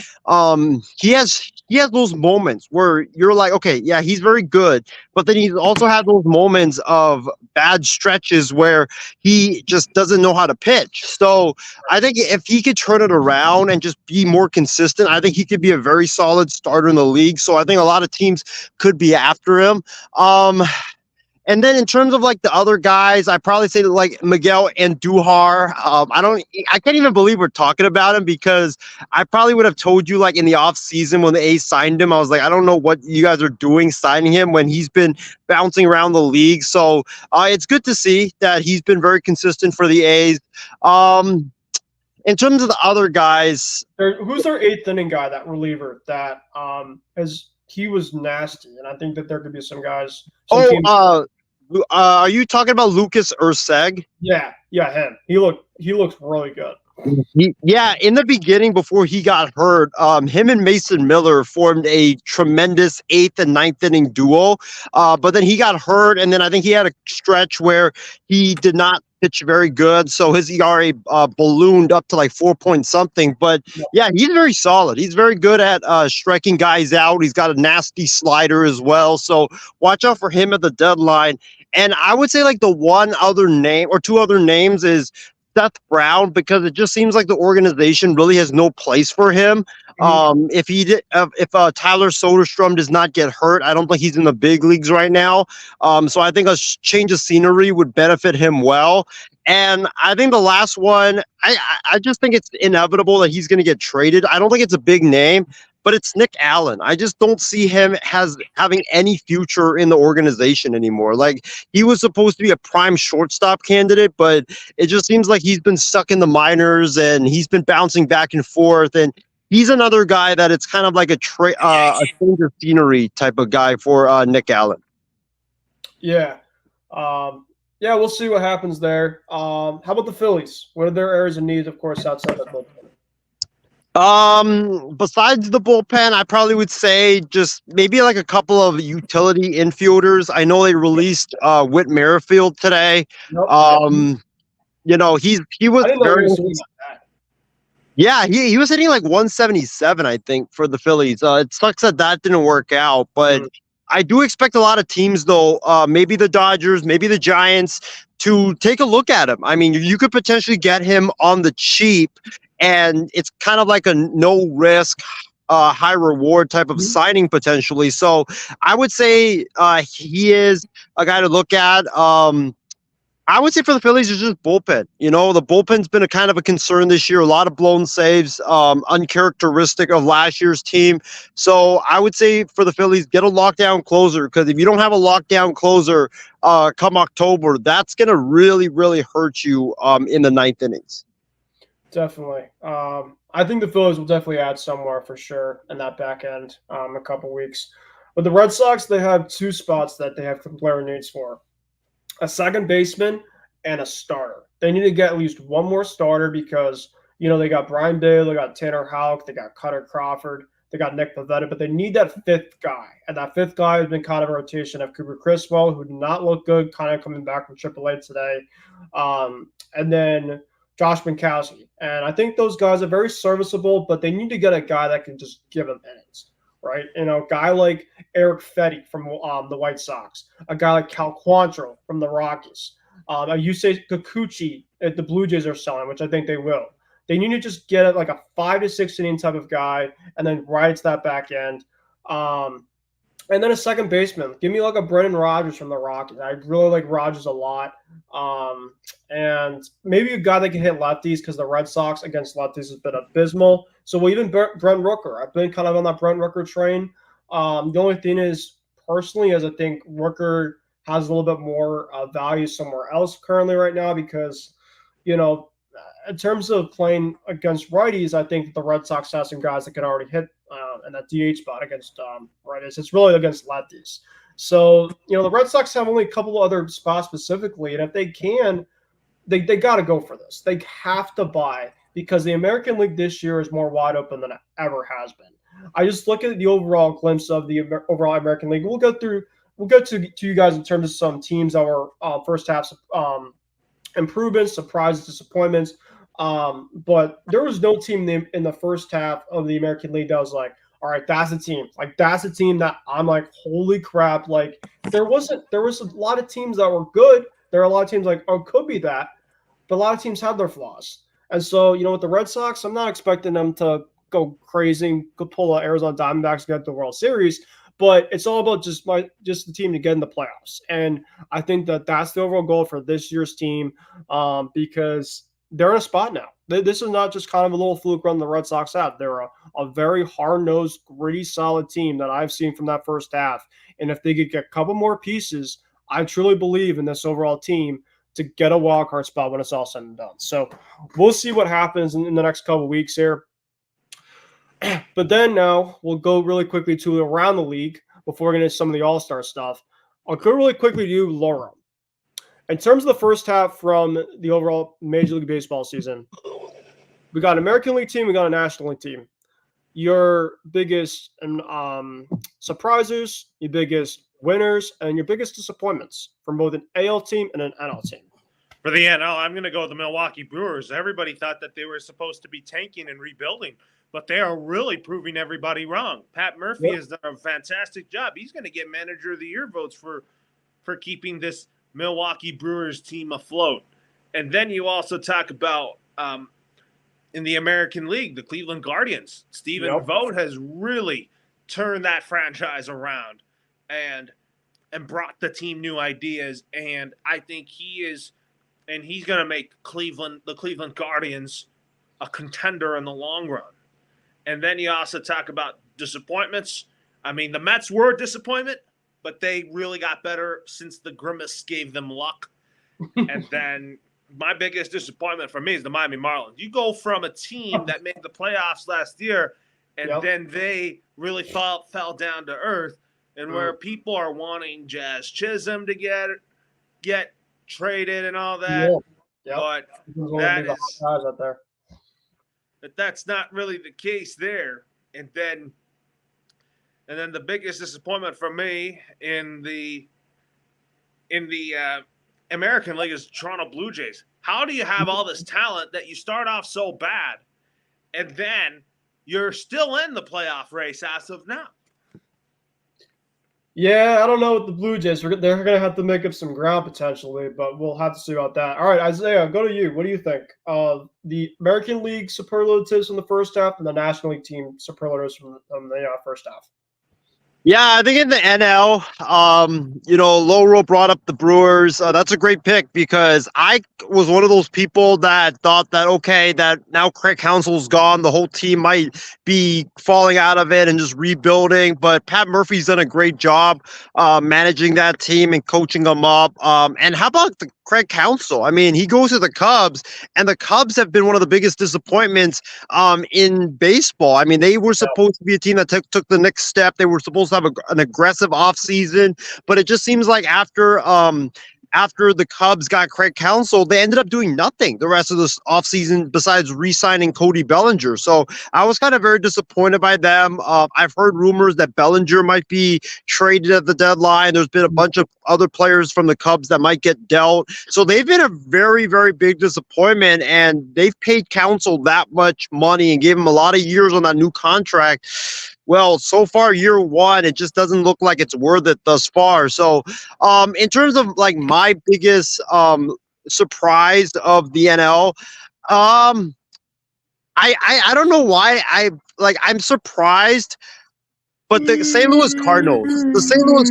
he has those moments where you're like, okay, yeah, he's very good, but then he's also had those moments of bad stretches where he just doesn't know how to pitch. So I think if he could turn it around and just be more consistent, I think he could be a very solid starter in the league. So I think a lot of teams could be after him. And then in terms of like the other guys, I probably say like Miguel Andujar. I can't even believe we're talking about him, because I probably would have told you like in the off season when the A's signed him, I was like, I don't know what you guys are doing signing him when he's been bouncing around the league. So it's good to see that he's been very consistent for the A's. In terms of the other guys, who's their eighth inning guy, that reliever that he was nasty, and I think that there could be some guys. Are you talking about Lucas Urseg? Yeah, him. He looks really good. In the beginning, before he got hurt, him and Mason Miller formed a tremendous 8th and 9th inning duo. But then he got hurt, and then I think he had a stretch where he did not pitch very good, so his ERA ballooned up to like 4-point-something. But yeah, he's very solid. He's very good at striking guys out. He's got a nasty slider as well. So watch out for him at the deadline. And I would say like the one other name or two other names is Seth Brown, because it just seems like the organization really has no place for him. If Tyler Soderstrom does not get hurt, I don't think he's in the big leagues right now. So I think a change of scenery would benefit him well. And I think the last one, I just think it's inevitable that he's going to get traded. I don't think it's a big name, but it's Nick Allen. I just don't see him having any future in the organization anymore. Like, he was supposed to be a prime shortstop candidate, but it just seems like he's been stuck in the minors and he's been bouncing back and forth. And he's another guy that it's kind of like a change of scenery type of guy for Nick Allen. Yeah. Yeah, we'll see what happens there. How about the Phillies? What are their areas of need, of course, outside of bullpen? Besides the bullpen, I probably would say just maybe like a couple of utility infielders. I know they released Whit Merrifield today. Nope. He was I didn't know he very was swinging that bad. yeah, he was hitting like 177, I think, for the Phillies. It sucks that didn't work out, but I do expect a lot of teams, though, maybe the Dodgers, maybe the Giants, to take a look at him. I mean, you could potentially get him on the cheap, and it's kind of like a no risk, high reward type of signing potentially. So I would say he is a guy to look at. I would say for the Phillies, it's just bullpen. The bullpen's been a kind of a concern this year. A lot of blown saves, uncharacteristic of last year's team. So I would say for the Phillies, get a lockdown closer, because if you don't have a lockdown closer come October, that's going to really, really hurt you in the ninth innings. Definitely. I think the Phillies will definitely add somewhere for sure in that back end in a couple weeks. But the Red Sox, they have two spots that they have player needs for. A second baseman and a starter. They need to get at least one more starter because, they got Brian Bailey, they got Tanner Houck, they got Cutter Crawford, they got Nick Pivetta, but they need that fifth guy. And that fifth guy has been kind of a rotation of Cooper Criswell, who did not look good, kind of coming back from AAA today. And then Josh Binkowski. And I think those guys are very serviceable, but they need to get a guy that can just give them innings. Right, a guy like Eric Fetty from the White Sox, a guy like Cal Quantrill from the Rockies, a Yusei Kikuchi at the Blue Jays are selling, which I think they will. They need to just get like a 5 to 6 inning type of guy, and then ride to that back end. And then a second baseman. Give me like a Brendan Rodgers from the Rockies. I really like Rodgers a lot. And maybe a guy that can hit lefties, because the Red Sox against lefties has been abysmal. So even Brent Rooker. I've been kind of on that Brent Rooker train. The only thing is, personally, is I think Rooker has a little bit more value somewhere else currently right now, because, in terms of playing against righties, I think the Red Sox have some guys that can already hit in that DH spot against righties. It's really against lefties. So, the Red Sox have only a couple of other spots specifically, and if they can, they got to go for this. They have to buy, because the American League this year is more wide open than it ever has been. I just look at the overall glimpse of the overall American League. We'll get to you guys in terms of some teams that were first half improvements, surprises, disappointments. But there was no team in the first half of the American League that was like, all right, that's a team. Like, that's a team that I'm like, holy crap. Like, there was a lot of teams that were good. There are a lot of teams like, oh, could be that. But a lot of teams had their flaws. And so, with the Red Sox, I'm not expecting them to go crazy and go pull the Arizona Diamondbacks to get the World Series. But it's all about just the team to get in the playoffs. And I think that's the overall goal for this year's team, because they're in a spot now. This is not just kind of a little fluke run the Red Sox have. They're a very hard-nosed, gritty, solid team that I've seen from that first half. And if they could get a couple more pieces, I truly believe in this overall team to get a wild card spot when it's all said and done. So we'll see what happens in the next couple of weeks here. But then now we'll go really quickly to around the league before we get into some of the all-star stuff. I'll go really quickly to Laura. In terms of the first half from the overall Major League Baseball season, we got an American League team, we got a National League team. Your biggest surprises, your biggest winners, and your biggest disappointments from both an AL team and an NL team. For the NL, I'm going to go with the Milwaukee Brewers. Everybody thought that they were supposed to be tanking and rebuilding, but they are really proving everybody wrong. Pat Murphy has done a fantastic job. He's going to get Manager of the Year votes for keeping this Milwaukee Brewers team afloat. And then you also talk about in the American League, the Cleveland Guardians. Stephen Vogt has really turned that franchise around and brought the team new ideas. And I think he's going to make the Cleveland Guardians a contender in the long run. And then you also talk about disappointments. I mean, the Mets were a disappointment, but they really got better since the Grimace gave them luck. And then my biggest disappointment for me is the Miami Marlins. You go from a team that made the playoffs last year, and then they really fell down to earth, and where people are wanting Jazz Chisholm to get traded and all that. Yeah. But Guys out there. that's not really the case there. And then the biggest disappointment for me in the American League is Toronto Blue Jays. How do you have all this talent that you start off so bad, and then you're still in the playoff race as of now? Yeah, I don't know with the Blue Jays. They're going to have to make up some ground potentially, but we'll have to see about that. All right, Isaiah, go to you. What do you think of the American League superlatives from the first half and the National League team superlatives from the first half? Yeah, I think in the NL, Loro brought up the Brewers. That's a great pick because I was one of those people that thought that, okay, that now Craig Counsell's gone, the whole team might be falling out of it and just rebuilding. But Pat Murphy's done a great job managing that team and coaching them up. And how about Craig Counsell? I mean, he goes to the Cubs, and the Cubs have been one of the biggest disappointments in baseball. I mean, they were supposed to be a team that took the next step. They were supposed to have an aggressive offseason, but it just seems like after the Cubs got Craig Counsell, they ended up doing nothing the rest of this offseason besides re-signing Cody Bellinger. So I was kind of very disappointed by them. I've heard rumors that Bellinger might be traded at the deadline. There's been a bunch of other players from the Cubs that might get dealt. So they've been a very, very big disappointment, and they've paid Counsell that much money and gave him a lot of years on that new contract. Well, so far, year one, it just doesn't look like it's worth it thus far. So, in terms of like my biggest surprise of the NL, I don't know why I'm surprised, but the St. Louis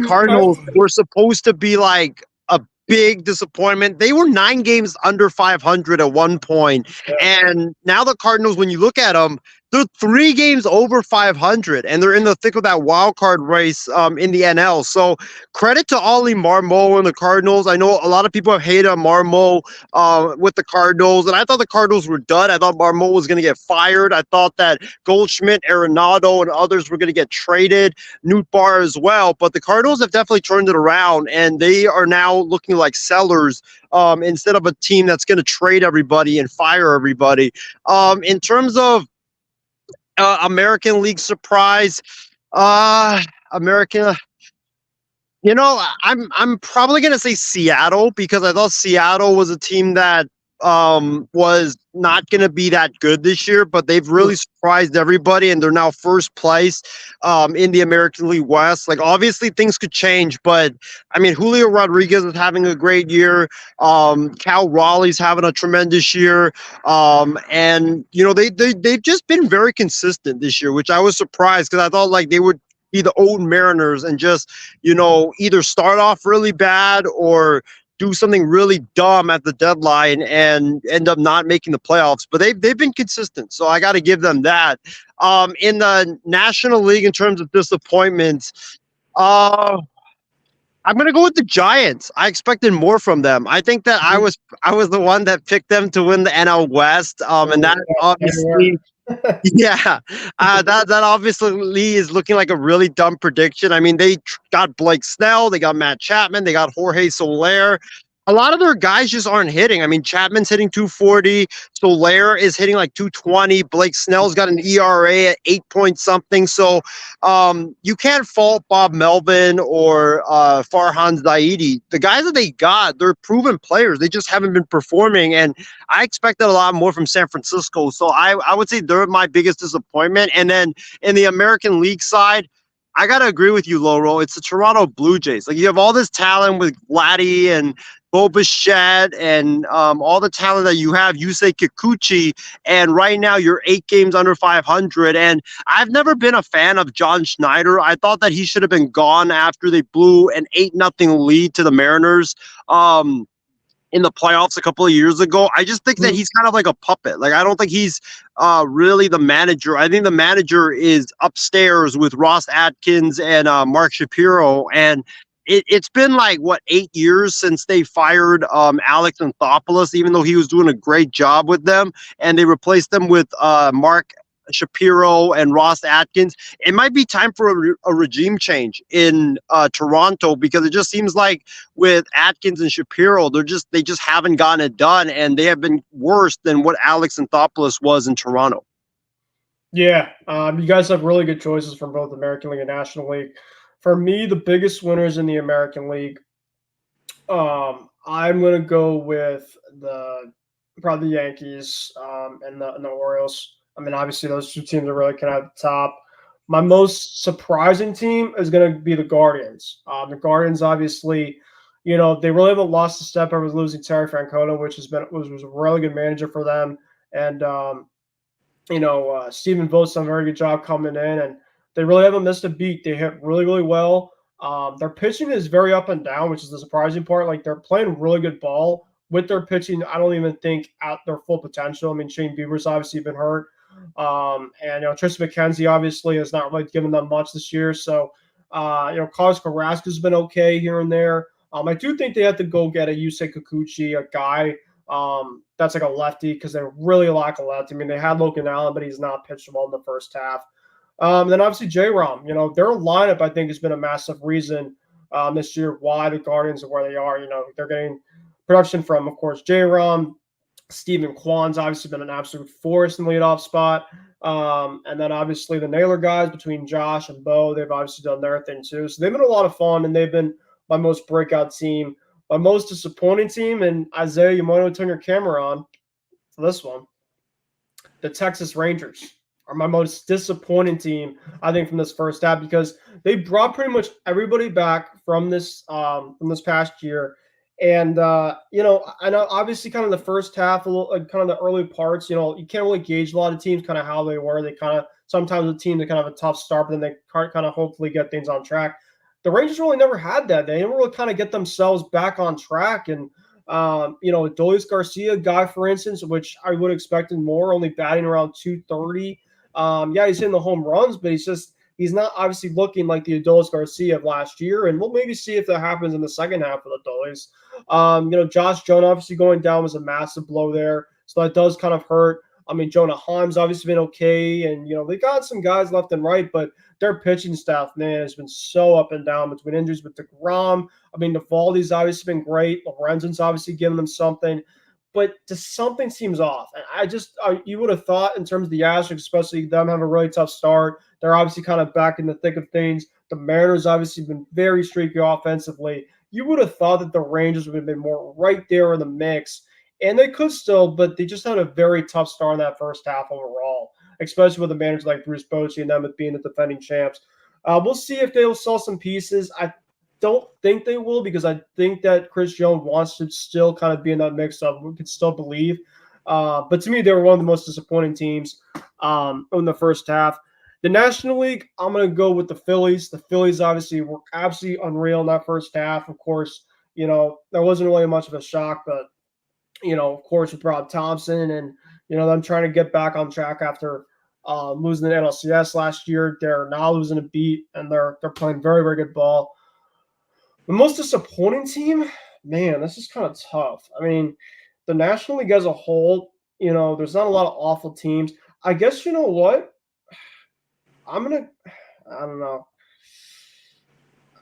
Cardinals were supposed to be like a big disappointment. They were 9 games under 500 at one point, and now the Cardinals, when you look at them, they're 3 games over 500, and they're in the thick of that wild card race in the NL. So credit to Ollie Marmol and the Cardinals. I know a lot of people have hated on Marmol with the Cardinals, and I thought the Cardinals were done. I thought Marmol was going to get fired. I thought that Goldschmidt, Arenado, and others were going to get traded, Nootbaar as well. But the Cardinals have definitely turned it around, and they are now looking like sellers instead of a team that's going to trade everybody and fire everybody. In terms of American League surprise, American. I'm probably gonna say Seattle because I thought Seattle was a team that was not going to be that good this year, but they've really surprised everybody, and they're now first place in the American League West. Like, obviously things could change, but I mean, Julio Rodriguez is having a great year. Cal Raleigh's having a tremendous year. And they've just been very consistent this year, which I was surprised because I thought like they would be the old Mariners and just, either start off really bad or do something really dumb at the deadline and end up not making the playoffs. But they've been consistent, so I got to give them that. In the National League, in terms of disappointments, I'm going to go with the Giants. I expected more from them. I think that I was the one that picked them to win the NL West, and that obviously. Yeah, that obviously is looking like a really dumb prediction. I mean, they got Blake Snell, they got Matt Chapman, they got Jorge Soler. A lot of their guys just aren't hitting. I mean, Chapman's hitting 240, Soler is hitting like 220, Blake Snell's got an ERA at 8 point something. So you can't fault Bob Melvin or Farhan Zaidi. The guys that they got, they're proven players. They just haven't been performing, and I expected a lot more from San Francisco. So I would say they're my biggest disappointment. And then in the American League side, I got to agree with you, Loro. It's the Toronto Blue Jays. Like, you have all this talent with Vladdy and Bo Bichette and all the talent that you have, Yusei Kikuchi, and right now you're 8 games under 500. And I've never been a fan of John Schneider. I thought that he should have been gone after they blew an 8-0 lead to the Mariners in the playoffs a couple of years ago. I just think that he's kind of like a puppet. Like, I don't think he's really the manager. I think the manager is upstairs with Ross Atkins and Mark Shapiro. And it's been like, 8 years since they fired Alex Anthopoulos, even though he was doing a great job with them. And they replaced them with Mark Shapiro and Ross Atkins, it might be time for a regime change in Toronto, because it just seems like with Atkins and Shapiro, they just haven't gotten it done, and they have been worse than what Alex Anthopoulos was in Toronto. Yeah, you guys have really good choices from both American League and National League. For me, the biggest winners in the American League, I'm going to go with probably the Yankees and the Orioles. I mean, obviously, those two teams are really kind of at the top. My most surprising team is going to be the Guardians. The Guardians, obviously, they really haven't lost a step over losing Terry Francona, which was a really good manager for them. And Stephen Vogt's done a very good job coming in, and they really haven't missed a beat. They hit really, really well. Their pitching is very up and down, which is the surprising part. Like, they're playing really good ball with their pitching. I don't even think at their full potential. I mean, Shane Bieber's obviously been hurt. And Tristan McKenzie obviously has not really given them much this year. So, Carlos Carrasco's been okay here and there. I do think they have to go get a Yusei Kikuchi, a guy that's like a lefty, because they really lack a lefty. I mean, they had Logan Allen, but he's not pitched well in the first half. Then obviously J-Rom, their lineup, I think, has been a massive reason this year why the Guardians are where they are. They're getting production from, of course, J-Rom. Stephen Kwan's obviously been an absolute force in the leadoff spot. And then obviously the Naylor guys between Josh and Bo, they've obviously done their thing too. So they've been a lot of fun, and they've been my most breakout team. My most disappointing team, and Isaiah, you might want to turn your camera on for this one. The Texas Rangers are my most disappointing team, I think, from this first half, because they brought pretty much everybody back from this past year. And, I know obviously kind of the first half, a little, like kind of the early parts, you can't really gauge a lot of teams kind of how they were. They kind of, sometimes a team that kind of have a tough start, but then they kind of hopefully get things on track. The Rangers really never had that. They didn't really kind of get themselves back on track. And, Adolis Garcia guy, for instance, which I would have expected more, only batting around 230. Yeah, he's hitting the home runs, but he's not obviously looking like the Adolis Garcia of last year. And we'll maybe see if that happens in the second half of Adolis. Josh Jones obviously going down was a massive blow there. So that does kind of hurt. I mean, Jonah Heim's obviously been okay. And, they got some guys left and right, but their pitching staff, man, has been so up and down between injuries with DeGrom. I mean, Navaldi's obviously been great. Lorenzen's obviously giving them something. But just something seems off. And you would have thought in terms of the Astros, especially them having a really tough start, they're obviously kind of back in the thick of things. The Mariners obviously been very streaky offensively. You would have thought that the Rangers would have been more right there in the mix. And they could still, but they just had a very tough start in that first half overall, especially with a manager like Bruce Bochy and them with being the defending champs. We'll see if they'll sell some pieces. I don't think they will, because I think that Chris Jones wants to still kind of be in that mix of we could still believe. But to me, they were one of the most disappointing teams in the first half. The National League, I'm going to go with the Phillies. The Phillies obviously were absolutely unreal in that first half. Of course, there wasn't really much of a shock, but, of course, with Rob Thompson and, them trying to get back on track after losing the NLCS last year. They're now losing a beat, and they're playing very, very good ball. The most disappointing team, man, this is kind of tough. I mean, the National League as a whole, there's not a lot of awful teams. I guess, you know what? I don't know.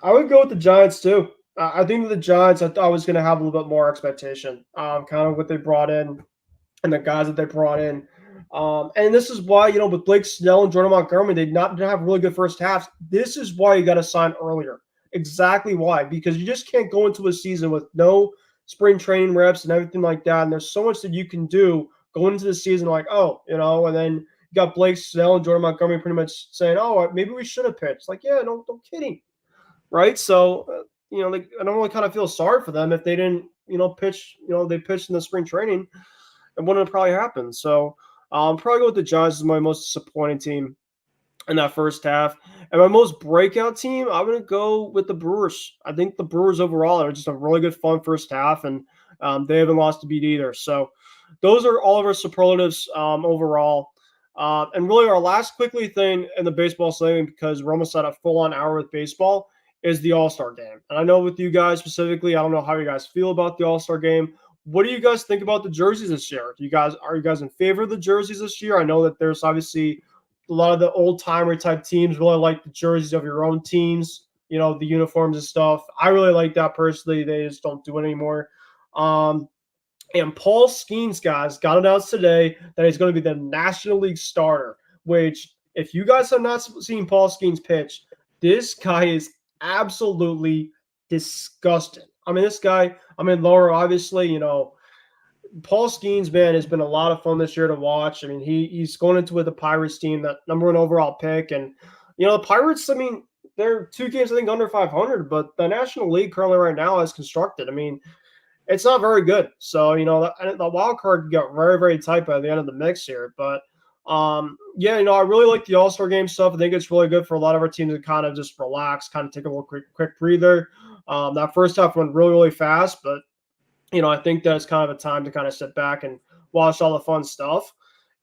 I would go with the Giants too. I think with the Giants, I thought I was going to have a little bit more expectation, kind of what they brought in and the guys that they brought in. And this is why, with Blake Snell and Jordan Montgomery, they didn't have really good first halves. This is why you got to sign earlier. Exactly why, because you just can't go into a season with no spring training reps and everything like that. And there's so much that you can do going into the season, like, and then you got Blake Snell and Jordan Montgomery pretty much saying, maybe we should have pitched. Like, yeah, no kidding. Right. So, I don't really kind of feel sorry for them if they didn't, pitch, they pitched in the spring training. It wouldn't have probably happened. So probably go with the Giants as my most disappointing team in that first half. And my most breakout team, I'm going to go with the Brewers. I think the Brewers overall are just a really good, fun first half, and they haven't lost a beat either. So those are all of our superlatives overall. And really our last quickly thing in the baseball segment, because we're almost at a full-on hour with baseball, is the All-Star game. And I know with you guys specifically, I don't know how you guys feel about the All-Star game. What do you guys think about the jerseys this year? Are you guys in favor of the jerseys this year? I know that there's obviously a lot of the old timer type teams really like the jerseys of your own teams, the uniforms and stuff. I really like that personally. They just don't do it anymore. And Paul Skeens, guys, got announced today that he's going to be the National League starter, which if you guys have not seen Paul Skeens pitch, this guy is absolutely disgusting. I mean, this guy, Laura, obviously, Paul Skeens, man, has been a lot of fun this year to watch. I mean, he's going into with the Pirates team, that #1 overall pick. And, the Pirates, I mean, they're 2 games, I think, under 500, but the National League currently right now is constructed. I mean, it's not very good. So, the wild card got very, very tight by the end of the mix here. But, yeah, I really like the All-Star game stuff. I think it's really good for a lot of our teams to kind of just relax, kind of take a little quick breather. That first half went really, really fast, but I think that's kind of a time to kind of sit back and watch all the fun stuff.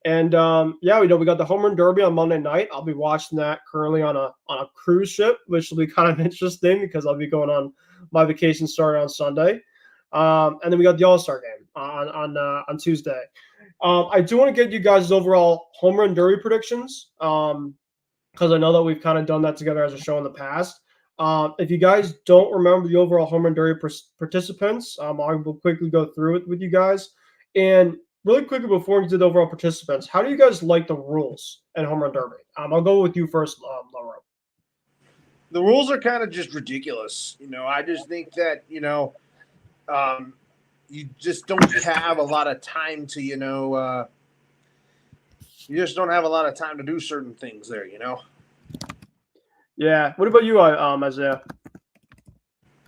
And yeah, we got the Home Run Derby on Monday night. I'll be watching that currently on a cruise ship, which will be kind of interesting because I'll be going on my vacation starting on Sunday. And then we got the All-Star game on Tuesday. I do want to get you guys' overall Home Run Derby predictions because I know that we've kind of done that together as a show in the past. If you guys don't remember the overall Home Run Derby participants, I will quickly go through it with you guys. And really quickly before we get to the overall participants, how do you guys like the rules in Home Run Derby? I'll go with you first, Laura. The rules are kind of just ridiculous. I just think that, you just don't have a lot of time to, you just don't have a lot of time to do certain things there, Yeah. What about you, Isaiah?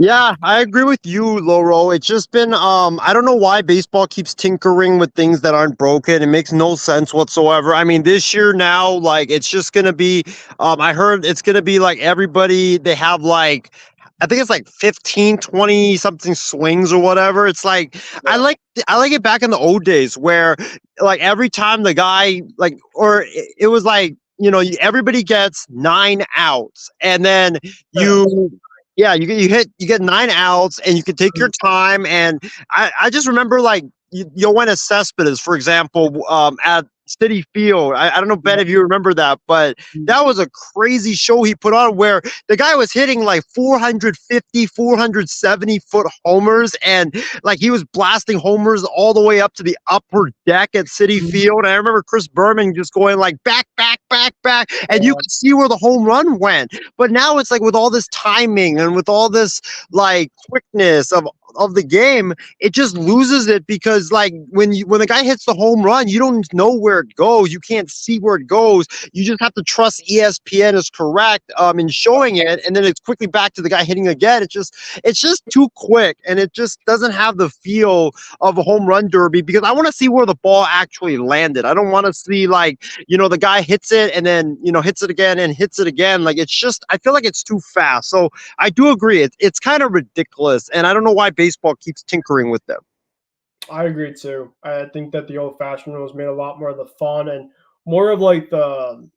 Yeah, I agree with you, Loro. It's just been I don't know why baseball keeps tinkering with things that aren't broken. It makes no sense whatsoever. I mean, this year now, like it's just gonna be I heard it's gonna be like everybody, they have like I think it's like 15, 20 something swings or whatever. It's like I like it back in the old days where like every time the guy it was like everybody gets 9 outs and then you get 9 outs and you can take your time. And I just remember like Yoenis Cespedes, for example, at City Field. I don't know, Ben, if you remember that, but that was a crazy show he put on where the guy was hitting like 450, 470 foot homers, and like he was blasting homers all the way up to the upper deck at City Field. And I remember Chris Berman just going like back, and you could see where the home run went. But now it's like with all this timing and with all this like quickness of the game, it just loses it because like when the guy hits the home run, you don't know where it goes. You can't see where it goes. You just have to trust ESPN is correct in showing it, and then it's quickly back to the guy hitting again. It's just too quick, and it just doesn't have the feel of a home run derby because I want to see where the ball actually landed. I don't want to see like the guy hits it and then hits it again and hits it again. Like it's just I feel like it's too fast. So I do agree. It's kind of ridiculous, and I don't know why baseball keeps tinkering with them. I agree too. I think that the old-fashioned rules made a lot more of the fun and more of like the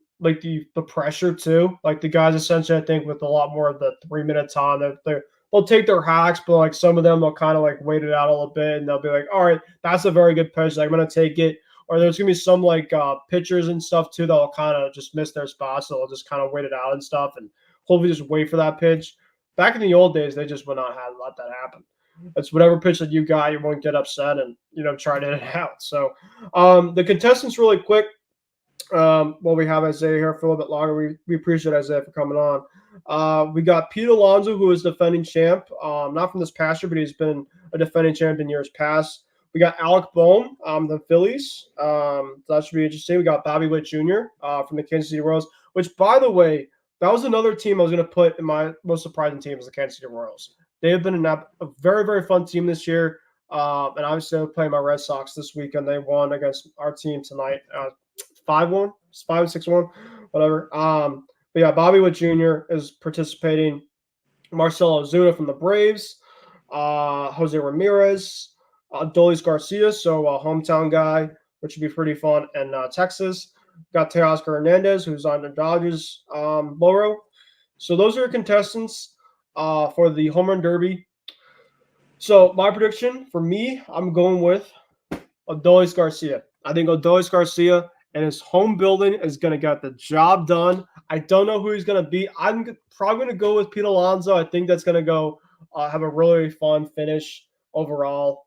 pressure too. Like the guys essentially, I think, with a lot more of the 3-minute time, they'll take their hacks, but like some of them they'll kind of like wait it out a little bit and they'll be like, all right, that's a very good pitch. Like, I'm gonna take it. Or there's gonna be some like pitchers and stuff too that'll kind of just miss their spots, so they'll just kind of wait it out and stuff, and hopefully just wait for that pitch. Back in the old days, they just would not have let that happen. It's whatever pitch that you got, you won't get upset and try to hit it out. So the contestants really quick. We have Isaiah here for a little bit longer. We appreciate Isaiah for coming on. We got Pete Alonso, who is defending champ, not from this past year, but he's been a defending champ in years past. We got Alec Bohm, the Phillies. So that should be interesting. We got Bobby Witt Jr. From the Kansas City Royals, which, by the way, that was another team I was going to put in my most surprising team is the Kansas City Royals. They have been a very, very fun team this year. And obviously, I'm playing my Red Sox this weekend. They won against our team tonight, 5-1, 5-6-1, whatever. But yeah, Bobby Witt Jr. is participating. Marcelo Ozuna from the Braves. Jose Ramirez. Adolis Garcia, so a hometown guy, which would be pretty fun. And Texas. Got Teoscar Hernandez, who's on the Dodgers Loro. So those are your contestants for the Home Run Derby. So my prediction for me, I'm going with Adolis Garcia. I think Adolis Garcia and his home building is going to get the job done. I don't know who he's going to be. I'm probably going to go with Pete Alonso. I think that's going to go have a really fun finish overall.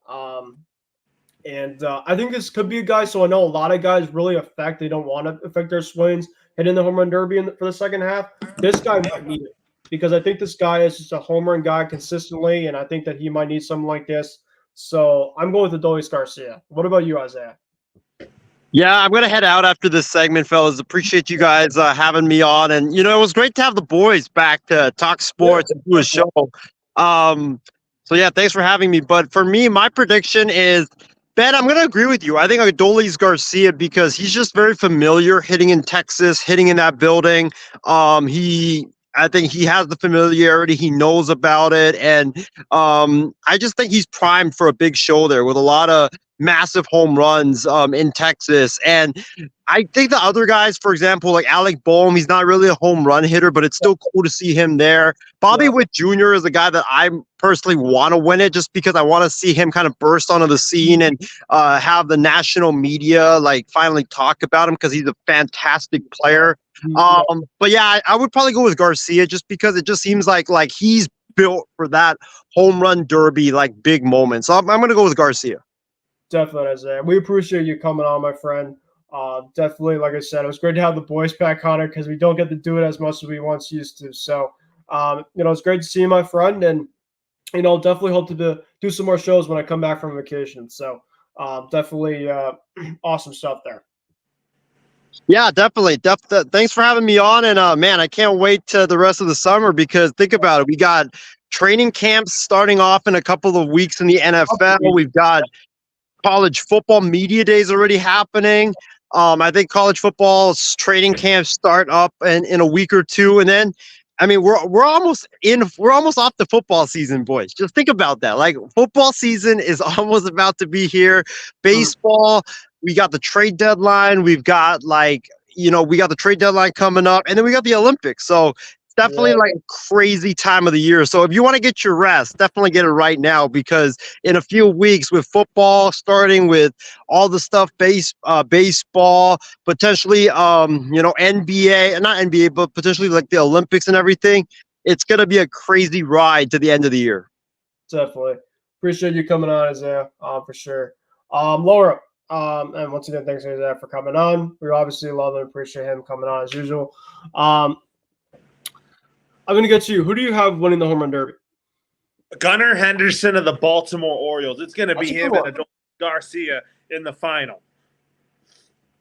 And I think this could be a guy. So I know a lot of guys really they don't want to affect their swings hitting the home run derby for the second half. This guy might need it because I think this guy is just a home run guy consistently, and I think that he might need something like this. So I'm going with Adolis Garcia. What about you, Isaiah? Yeah, I'm gonna head out after this segment, fellas. Appreciate you guys having me on, and it was great to have the boys back to talk sports and do a show. So yeah, thanks for having me. But for me, my prediction is, Ben, I'm gonna agree with you. I think Adolis Garcia because he's just very familiar hitting in Texas, hitting in that building. I think he has the familiarity. He knows about it, and I just think he's primed for a big show there with a lot of massive home runs in Texas. And I think the other guys, for example, like Alec Boehm, he's not really a home run hitter, but it's still cool to see him there. Bobby Witt Jr. is a guy that I personally want to win it just because I want to see him kind of burst onto the scene and have the national media like finally talk about him because he's a fantastic player. But yeah, I would probably go with Garcia just because it just seems like he's built for that home run derby, like big moment. So I'm going to go with Garcia. Definitely, Isaiah. We appreciate you coming on, my friend. Definitely, like I said, it was great to have the boys back on it because we don't get to do it as much as we once used to. So, it's great to see you, my friend, and definitely hope to do some more shows when I come back from vacation. So, definitely awesome stuff there. Yeah, definitely. Thanks for having me on, and man, I can't wait to the rest of the summer because think about it, we got training camps starting off in a couple of weeks in the NFL. We've got college football media days already happening. I think college football's training camps start up in a week or two, and then I mean we're almost off the football season, boys. Just think about that. Like football season is almost about to be here. Baseball, we got the trade deadline. We've got we got the trade deadline coming up, and then we got the Olympics. So definitely like a crazy time of the year. So if you want to get your rest, definitely get it right now because in a few weeks with football starting with all the stuff, baseball, potentially, NBA, not NBA, but potentially like the Olympics and everything, it's going to be a crazy ride to the end of the year. Definitely. Appreciate you coming on, Isaiah, for sure. Laura, and once again, thanks, Isaiah, for coming on. We obviously love and appreciate him coming on as usual. I'm going to get to you. Who do you have winning the home run derby? Gunnar Henderson of the Baltimore Orioles. It's going to be him and Adolis Garcia in the final.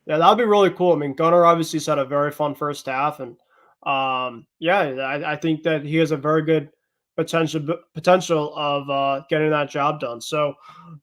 Yeah, that would be really cool. I mean, Gunnar obviously had a very fun first half, and I think that he has a very good potential of getting that job done. So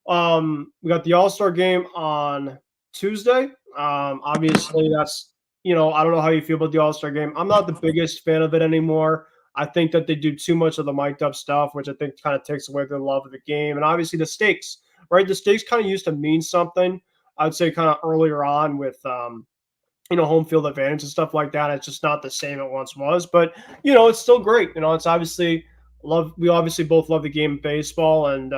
we got the All-Star game on Tuesday. Obviously, that's I don't know how you feel about the All-Star game. I'm not the biggest fan of it anymore. I think that they do too much of the mic'd up stuff, which I think kind of takes away the love of the game. And obviously the stakes, right? The stakes kind of used to mean something. I'd say kind of earlier on with, home field advantage and stuff like that. It's just not the same it once was, but it's still great. It's obviously we obviously both love the game of baseball and,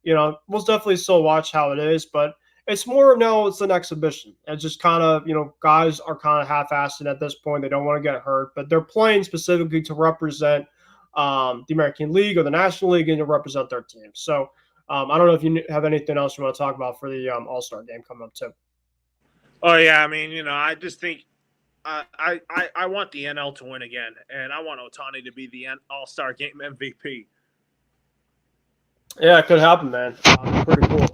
we'll definitely still watch how it is, but it's more now it's an exhibition. It's just kind of, guys are kind of half-assed at this point. They don't want to get hurt, but they're playing specifically to represent the American League or the National League and to represent their team. So I don't know if you have anything else you want to talk about for the All-Star game coming up too. Oh, yeah. I mean, I just think I want the NL to win again, and I want Ohtani to be the All-Star game MVP. Yeah, it could happen, man. Pretty cool.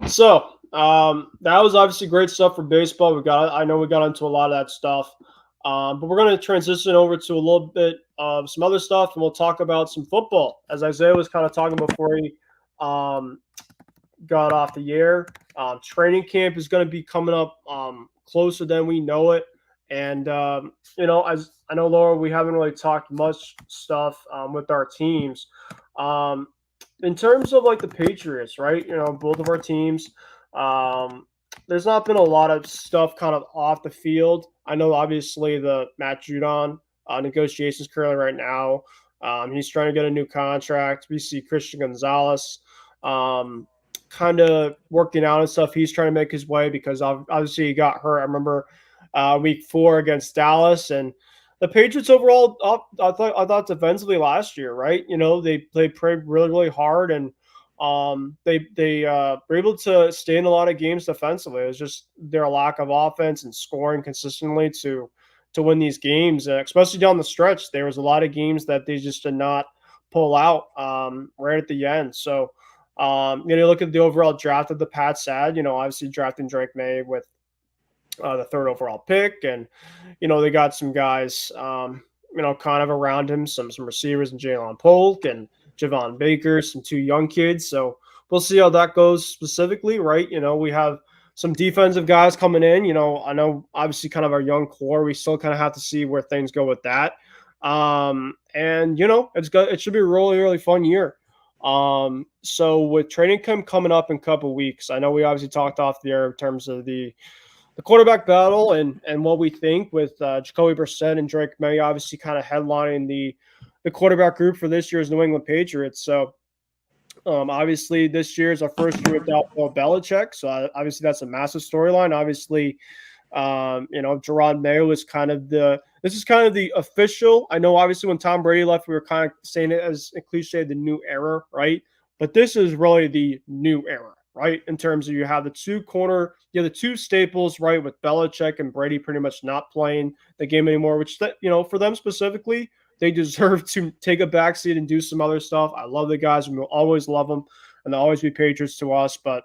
So that was obviously great stuff for baseball. I know we got into a lot of that stuff, but we're going to transition over to a little bit of some other stuff, and we'll talk about some football. As Isaiah was kind of talking before he got off the air, training camp is going to be coming up closer than we know it. And, as I know, Laura, we haven't really talked much stuff with our teams. In terms of like the Patriots, right? Both of our teams, there's not been a lot of stuff kind of off the field. I know obviously the Matt Judon negotiations currently right now. He's trying to get a new contract. We see Christian Gonzalez kind of working out and stuff. He's trying to make his way because obviously he got hurt. I remember week 4 against Dallas, and the Patriots overall up. I thought defensively last year, right? They played really really hard, and they were able to stay in a lot of games defensively. It was just their lack of offense and scoring consistently to win these games, especially down the stretch. There was a lot of games that they just did not pull out right at the end. So, you look at the overall draft of the Pats had, obviously drafting Drake May with the 3rd overall pick. And, they got some guys, kind of around him, some receivers and Jalen Polk and Javon Baker, some 2 young kids. So we'll see how that goes specifically, right? We have some defensive guys coming in. I know obviously kind of our young core. We still kind of have to see where things go with that. And it should be a really, really fun year. So with training camp coming up in a couple of weeks, I know we obviously talked off the air in terms of the quarterback battle and what we think with Jacoby Brissett and Drake May obviously kind of headlining the quarterback group for this year's New England Patriots. So obviously this year is our first year without Bill Belichick. So obviously that's a massive storyline. Obviously, Gerard Mayo is kind of this is kind of the official. I know obviously when Tom Brady left, we were kind of saying it as a cliche, the new era, right? But this is really the new era, right? In terms of you have the 2 staples, right? With Belichick and Brady pretty much not playing the game anymore, which, for them specifically, they deserve to take a backseat and do some other stuff. I love the guys, and we'll always love them, and they'll always be Patriots to us. But,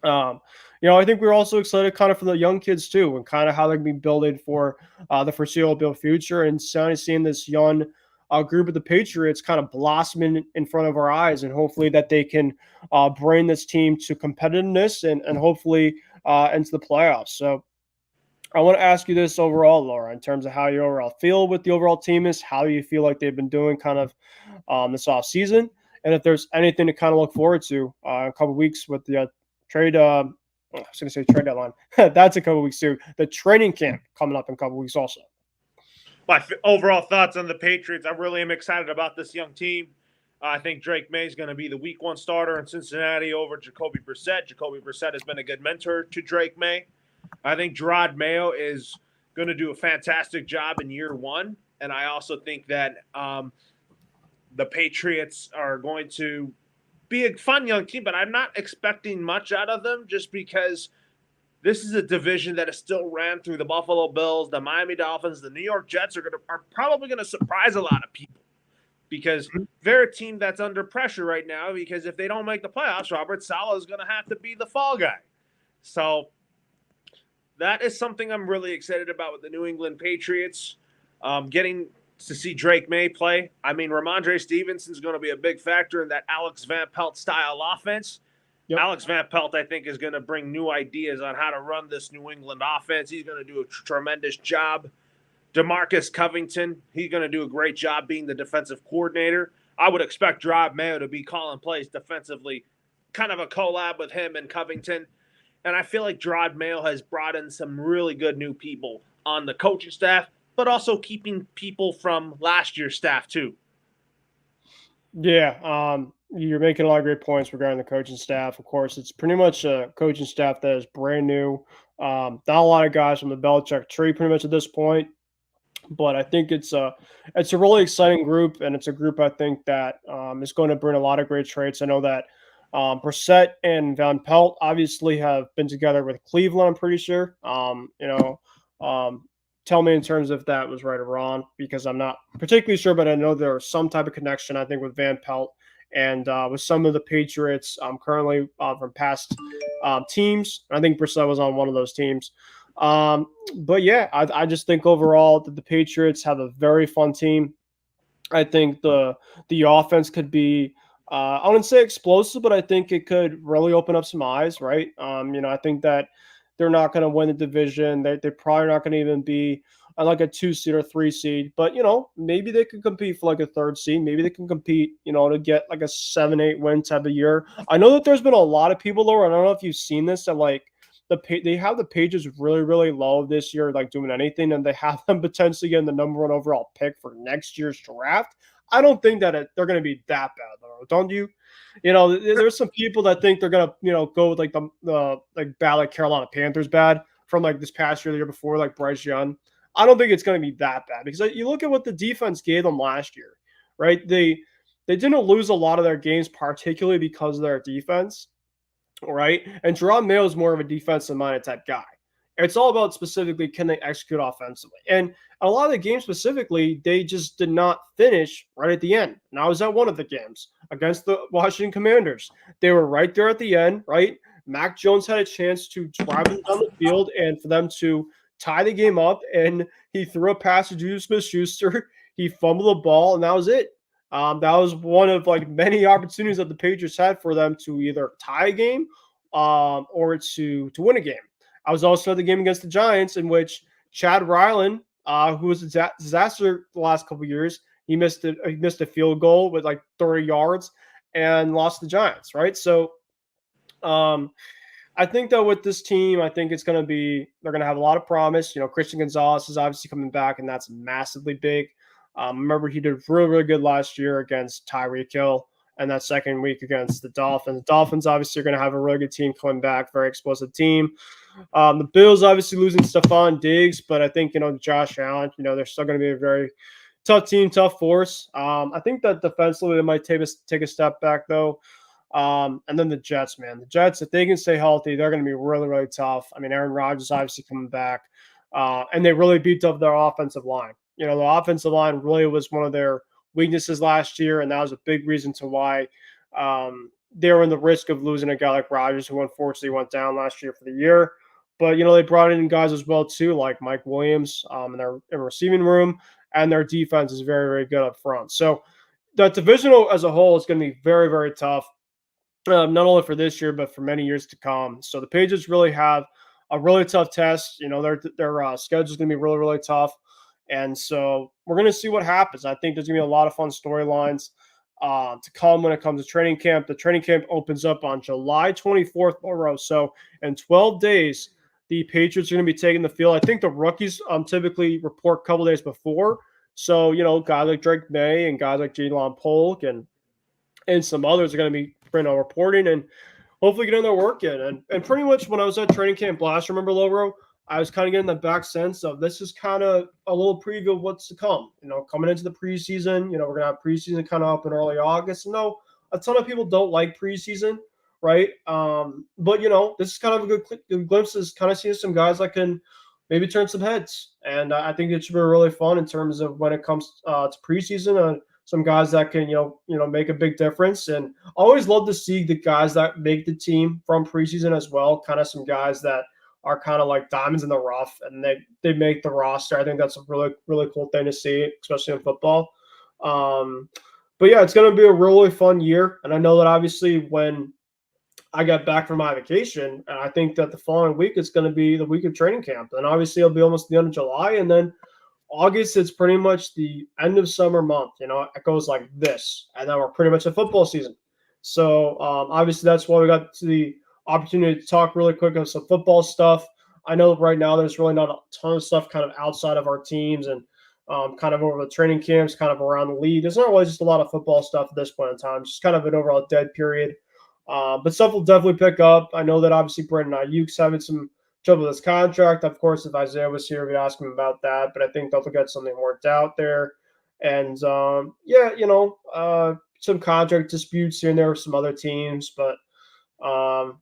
I think we're also excited kind of for the young kids too, and kind of how they can be building for the foreseeable future, and seeing this young group of the Patriots kind of blossoming in front of our eyes, and hopefully that they can bring this team to competitiveness and hopefully into the playoffs. So I want to ask you this overall, Laura, in terms of how you overall feel with the overall team is, how you feel like they've been doing kind of this off season, and if there's anything to kind of look forward to in a couple of weeks with the trade. I was going to say trade deadline. That's a couple of weeks too. The training camp coming up in a couple of weeks also. My overall thoughts on the Patriots, I really am excited about this young team. I think Drake May is going to be the week 1 starter in Cincinnati over Jacoby Brissett. Jacoby Brissett has been a good mentor to Drake May. I think Gerard Mayo is going to do a fantastic job in year 1. And I also think that the Patriots are going to be a fun young team, but I'm not expecting much out of them just because this is a division that is still ran through the Buffalo Bills, the Miami Dolphins, the New York Jets are probably going to surprise a lot of people because they're a team that's under pressure right now because if they don't make the playoffs, Robert Saleh is going to have to be the fall guy. So that is something I'm really excited about with the New England Patriots. Getting to see Drake May play. I mean, Ramondre Stevenson is going to be a big factor in that Alex Van Pelt style offense. Yep. Alex Van Pelt, I think, is going to bring new ideas on how to run this New England offense. He's going to do a tremendous job. DeMarcus Covington, he's going to do a great job being the defensive coordinator. I would expect Gerard Mayo to be calling plays defensively, kind of a collab with him and Covington. And I feel like Gerard Mayo has brought in some really good new people on the coaching staff, but also keeping people from last year's staff too. Yeah, you're making a lot of great points regarding the coaching staff. Of course, it's pretty much a coaching staff that is brand new. Not a lot of guys from the Belichick tree pretty much at this point, but I think it's a really exciting group, and it's a group I think that is going to bring a lot of great traits. I know that Brissett and Van Pelt obviously have been together with Cleveland, I'm pretty sure. Tell me in terms of if that was right or wrong, because I'm not particularly sure, but I know there was some type of connection, I think, with Van Pelt and with some of the Patriots currently from past teams. I think Brissett was on one of those teams. But yeah, I just think overall that the Patriots have a very fun team. I think the offense could be, I wouldn't say explosive, but I think it could really open up some eyes, right? I think that they're not going to win the division. They're probably not going to even be like a 2 seed or 3 seed, but maybe they could compete for like a 3rd seed. Maybe they can compete, to get like a 7-8 win type of year. I know that there's been a lot of people though. I don't know if you've seen this, that like they have the pages really, really low this year, like doing anything, and they have them potentially getting the number 1 overall pick for next year's draft. I don't think that they're going to be that bad though, don't you? There's some people that think they're gonna, go with like the like bad like Carolina Panthers bad from like this past year, the year before, like Bryce Young. I don't think it's gonna be that bad because you look at what the defense gave them last year, right? They didn't lose a lot of their games, particularly because of their defense, right? And Jerome Mayo is more of a defensive minded type guy. It's all about specifically can they execute offensively. And a lot of the games specifically, they just did not finish right at the end. And I was at one of the games against the Washington Commanders. They were right there at the end, right? Mac Jones had a chance to drive them down the field and for them to tie the game up. And he threw a pass to Juju Smith-Schuster. He fumbled the ball, and that was it. That was one of like many opportunities that the Patriots had for them to either tie a game or to win a game. I was also at the game against the Giants in which Chad Ryland, who was a disaster the last couple of years, he missed a field goal with like 30 yards and lost the Giants, right? So I think that with this team, I think they're going to have a lot of promise. Christian Gonzalez is obviously coming back, and that's massively big. Remember, he did really, really good last year against Tyreek Hill and that second week against the Dolphins. The Dolphins obviously are going to have a really good team coming back, very explosive team. The Bills obviously losing Stephon Diggs, but I think, Josh Allen, they're still going to be a very tough team, tough force. I think that defensively they might take a step back, though. And then the Jets, man. The Jets, if they can stay healthy, they're going to be really, really tough. I mean, Aaron Rodgers obviously coming back, and they really beat up their offensive line. The offensive line really was one of their weaknesses last year, and that was a big reason to why they were in the risk of losing a guy like Rodgers, who unfortunately went down last year for the year. But, they brought in guys as well, too, like Mike Williams in their receiving room, and their defense is very, very good up front. So that divisional as a whole is going to be very, very tough, not only for this year, but for many years to come. So the Patriots really have a really tough test. Their schedule is going to be really, really tough. And so we're going to see what happens. I think there's going to be a lot of fun storylines to come when it comes to training camp. The training camp opens up on July 24th, Lauro. So in 12 days, the Patriots are going to be taking the field. I think the rookies typically report a couple days before. So, guys like Drake May and guys like Jalen Polk and some others are going to be reporting and hopefully getting their work in. And pretty much when I was at training camp last, remember, Lauro, I was kind of getting the back sense of this is kind of a little preview of what's to come. Coming into the preseason, we're going to have preseason kind of up in early August. No, a ton of people don't like preseason, right? But, this is kind of a good glimpse is kind of seeing some guys that can maybe turn some heads. And I think it should be really fun in terms of when it comes to preseason. Some guys that can, make a big difference. And I always love to see the guys that make the team from preseason as well, kind of some guys that are kind of like diamonds in the rough and they make the roster. I think that's a really, really cool thing to see, especially in football. But yeah, it's going to be a really fun year. And I know that obviously when I got back from my vacation, and I think that the following week it's going to be the week of training camp. And obviously it'll be almost the end of July. And then August, it's pretty much the end of summer month. It goes like this. And then we're pretty much at football season. So obviously that's why we got to the opportunity to talk really quick on some football stuff. I know right now there's really not a ton of stuff kind of outside of our teams and kind of over the training camps, kind of around the league. There's not really just a lot of football stuff at this point in time. Just kind of an overall dead period. But stuff will definitely pick up. I know that obviously Brandon Ayuk's having some trouble with his contract. Of course, if Isaiah was here, we'd ask him about that. But I think they'll get something worked out there. And some contract disputes here and there with some other teams. But some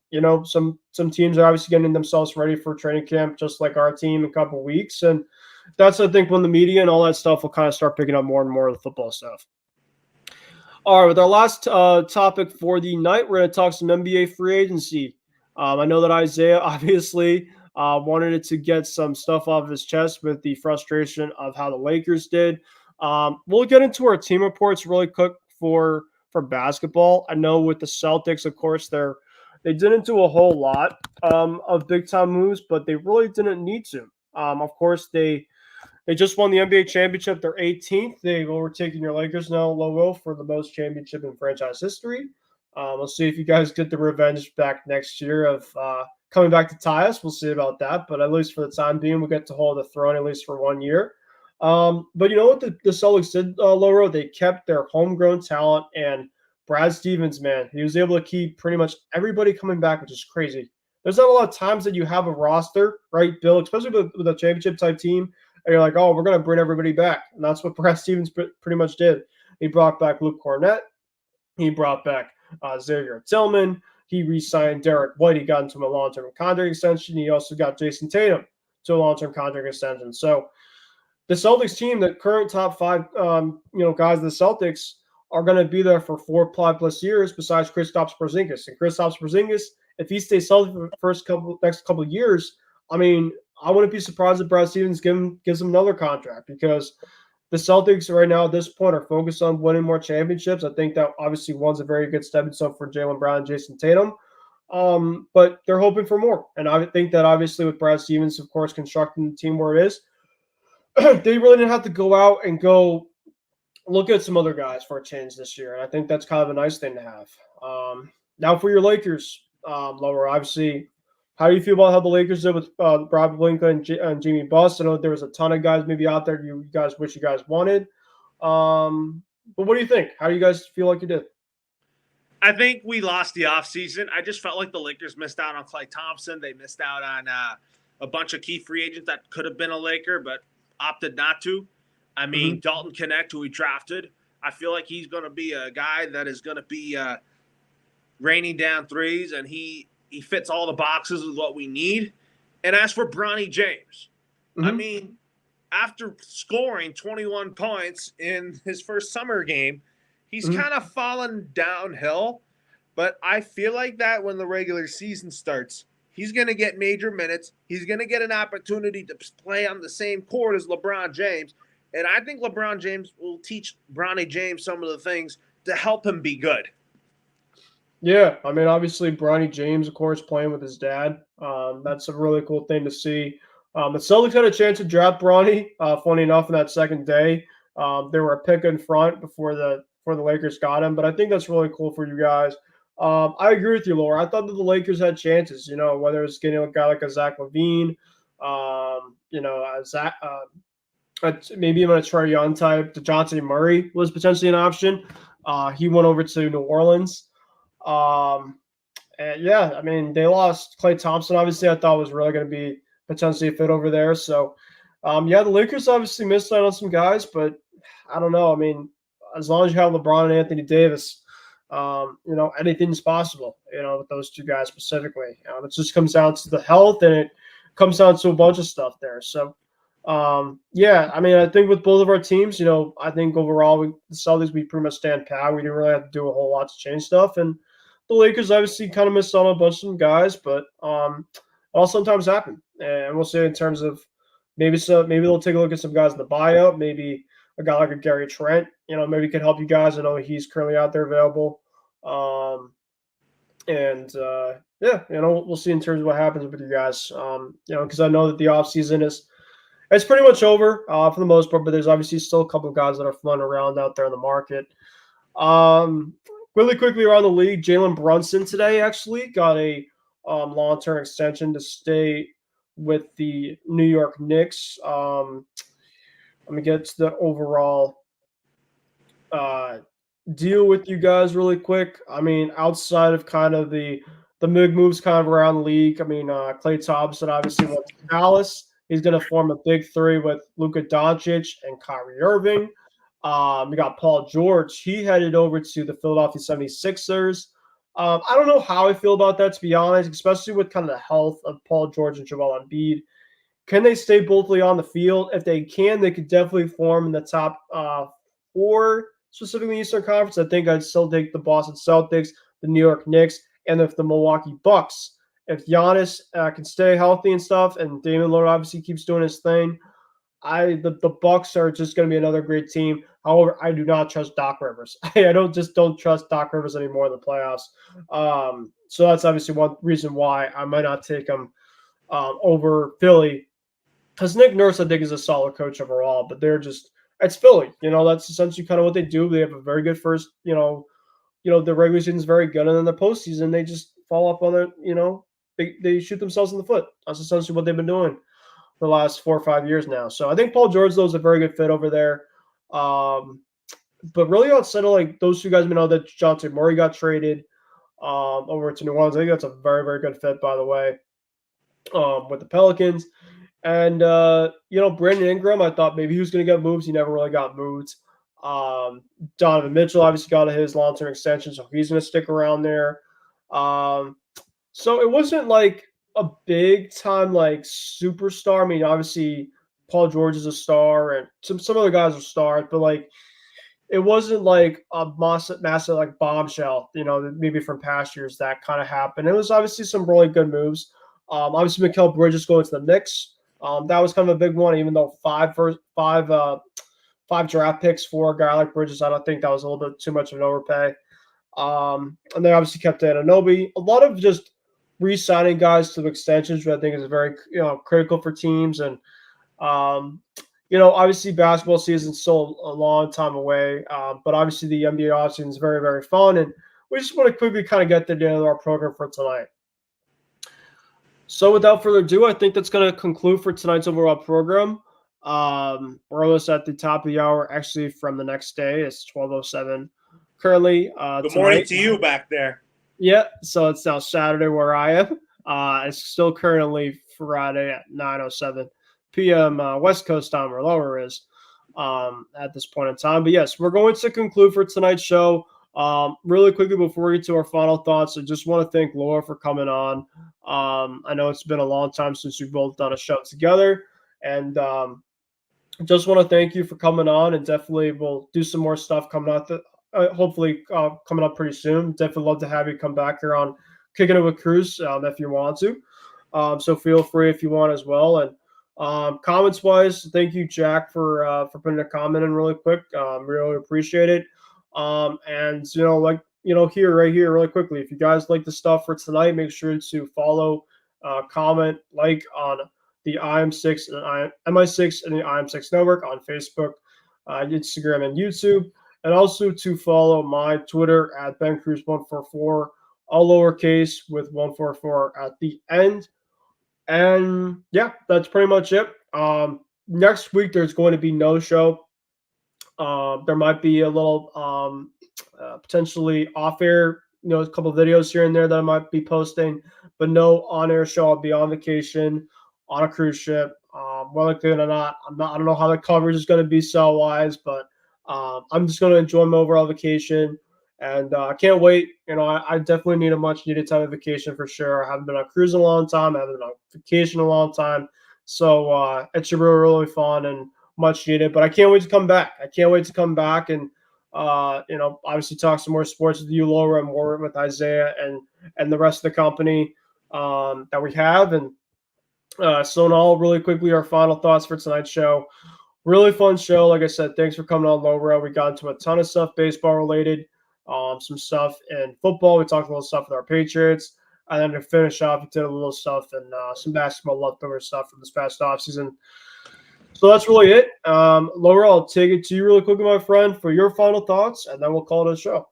teams are obviously getting themselves ready for training camp, just like our team in a couple of weeks. And that's, I think, when the media and all that stuff will kind of start picking up more and more of the football stuff. All right, with our last topic for the night, we're going to talk some NBA free agency. I know that Isaiah obviously wanted it to get some stuff off his chest with the frustration of how the Lakers did. We'll get into our team reports really quick for basketball. I know with the Celtics, of course, they didn't do a whole lot of big-time moves, but they really didn't need to. Of course, they just won the NBA championship. They're 18th. They've overtaken your Lakers now, Logo, for the most championship in franchise history. We'll see if you guys get the revenge back next year of coming back to tie us. We'll see about that. But at least for the time being, we'll get to hold the throne at least for 1 year. But you know what the Celtics did, Lauro? They kept their homegrown talent and Brad Stevens, man, he was able to keep pretty much everybody coming back, which is crazy. There's not a lot of times that you have a roster, right, Bill, especially with a championship type team, and you're like, oh, we're going to bring everybody back. And that's what Brad Stevens pretty much did. He brought back Luke Cornett. He brought back Xavier Tillman. He re-signed Derek White. He got into a long-term contract extension. He also got Jason Tatum to a long-term contract extension. So the Celtics team, the current top 5, guys of the Celtics, are going to be there for 4+ years. Besides Kristaps Porzingis, and Kristaps Porzingis, if he stays healthy for the next couple of years, I mean, I wouldn't be surprised if Brad Stevens gives him another contract, because the Celtics right now at this point are focused on winning more championships. I think that obviously one's a very good stepping stone for Jaylen Brown and Jason Tatum. But they're hoping for more. And I think that obviously with Brad Stevens, of course, constructing the team where it is, they really didn't have to go out and go look at some other guys for a change this year. And I think that's kind of a nice thing to have. Now for your Lakers, Laura, obviously, how do you feel about how the Lakers did with Rob Pelinka and Jimmy Buss? I know there was a ton of guys maybe out there you guys wish you guys wanted. But what do you think? How do you guys feel like you did? I think we lost the offseason. I just felt like the Lakers missed out on Klay Thompson. They missed out on a bunch of key free agents that could have been a Laker, but opted not to. I mean, Dalton Connect, who we drafted, I feel like he's going to be a guy that is going to be raining down threes, and he fits all the boxes of what we need. And as for Bronny James, I mean, after scoring 21 points in his first summer game, he's kind of fallen downhill. But I feel like that when the regular season starts, he's going to get major minutes. He's going to get an opportunity to play on the same court as LeBron James. And I think LeBron James will teach Bronny James some of the things to help him be good. Yeah, I mean, obviously, Bronny James, of course, playing with his dad. That's a really cool thing to see. The Celtics had a chance to draft Bronny. Funny enough, in that second day, they were a pick in front before the Lakers got him. But I think that's really cool for you guys. I agree with you, Laura. I thought that the Lakers had chances. You know, whether it's getting a guy like a Zach LaVine, maybe even a Trae Young type. DeJounte Murray was potentially an option. He went over to New Orleans. And yeah, I mean, they lost Klay Thompson. Obviously, I thought was really going to be potentially a fit over there. So, the Lakers obviously missed out on some guys, but I don't know. I mean, as long as you have LeBron and Anthony Davis, anything's possible, with those two guys specifically. It just comes down to the health, and it comes down to a bunch of stuff there. So, I mean, I think with both of our teams, I think overall, the Celtics, we pretty much stand pat. We didn't really have to do a whole lot to change stuff. And the Lakers obviously kind of missed on a bunch of some guys, but it'll sometimes happen. And we'll see in terms of maybe they'll take a look at some guys in the buyout, maybe a guy like a Gary Trent, maybe can help you guys. I know he's currently out there available. We'll see in terms of what happens with you guys. Because I know that the offseason it's pretty much over for the most part, but there's obviously still a couple of guys that are floating around out there in the market. Really quickly around the league, Jalen Brunson today actually got a long-term extension to stay with the New York Knicks. Let me get to the overall deal with you guys really quick. I mean, outside of kind of the big moves kind of around the league, I mean, Klay Thompson obviously went to Dallas. He's going to form a big three with Luka Doncic and Kyrie Irving. We got Paul George. He headed over to the Philadelphia 76ers. I don't know how I feel about that, to be honest, especially with kind of the health of Paul George and Joel Embiid. Can they stay bothly on the field? If they can, they could definitely form in the top 4, specifically Eastern Conference. I think I'd still take the Boston Celtics, the New York Knicks, and if the Milwaukee Bucks. If Giannis can stay healthy and stuff, and Damian Lillard obviously keeps doing his thing, the Bucks are just going to be another great team. However, I do not trust Doc Rivers. I don't trust Doc Rivers anymore in the playoffs. So that's obviously one reason why I might not take him over Philly. Because Nick Nurse, I think, is a solid coach overall, but it's Philly. That's essentially kind of what they do. They have a very good first, the regular season is very good, and then the postseason they just fall up on it. They shoot themselves in the foot. That's essentially what they've been doing the last 4 or 5 years now. So I think Paul George, though, is a very good fit over there. But really outside of like those two guys, we know that Dejounte Murray got traded over to New Orleans. I think that's a very, very good fit, by the way, with the Pelicans. And, Brandon Ingram, I thought maybe he was going to get moves. He never really got moved. Donovan Mitchell obviously got his long-term extension, so he's going to stick around there. So it wasn't like a big-time like superstar. I mean, obviously Paul George is a star, and some other guys are stars, but like it wasn't like a massive like bombshell, maybe from past years that kind of happened. It was obviously some really good moves. Obviously, Mikal Bridges going to the Knicks. That was kind of a big one, even though five draft picks for a guy like Bridges, I don't think that was a little bit too much of an overpay. And they obviously kept Anunoby. A lot of just re-signing guys to extensions, which I think is very critical for teams. And obviously basketball season's still a long time away, but obviously the NBA offseason is very, very fun. And we just want to quickly kind of get to the end of our program for tonight. So without further ado, I think that's going to conclude for tonight's overall program. We're almost at the top of the hour, actually, from the next day. It's 12:07 currently. Good morning to you back there. Yeah, so it's now Saturday where I am. It's still currently Friday at 9:07 p.m. West Coast time, where Lower is at this point in time. But yes, we're going to conclude for tonight's show. Really quickly before we get to our final thoughts, I just want to thank Laura for coming on. I know it's been a long time since we've both done a show together, and just want to thank you for coming on. And definitely we'll do some more stuff coming out. Hopefully coming up pretty soon. Definitely love to have you come back here on Kicking It with Kurse if you want to. So feel free if you want as well. And comments wise, thank you, Jack, for putting a comment in really quick. Really appreciate it. And right here, really quickly, if you guys like the stuff for tonight, make sure to follow, comment, like on the IM6 and MI6 and the IM6 Network on Facebook, Instagram, and YouTube. And also to follow my Twitter at BenCruz144, all lowercase with 144 at the end. And yeah, that's pretty much it. Next week, there's going to be no show. There might be a little potentially off-air, a couple of videos here and there that I might be posting, but no on-air show. I'll be on vacation on a cruise ship. Well, likely or not, I don't know how the coverage is going to be cell-wise, but I'm just going to enjoy my overall vacation, and I can't wait. I definitely need a much-needed time of vacation for sure. I haven't been on a cruise in a long time. I haven't been on vacation in a long time, so it should be really fun and much needed. But I can't wait to come back. And obviously talk some more sports with you, Laura, and more with Isaiah and the rest of the company that we have. And so in all, really quickly, our final thoughts for tonight's show. Really fun show. Like I said, thanks for coming on, Laura. We got into a ton of stuff baseball related, some stuff in football. We talked a little stuff with our Patriots. And then to finish off, we did a little stuff and some basketball leftover stuff from this past offseason. So that's really it. Laura, I'll take it to you really quickly, my friend, for your final thoughts, and then we'll call it a show.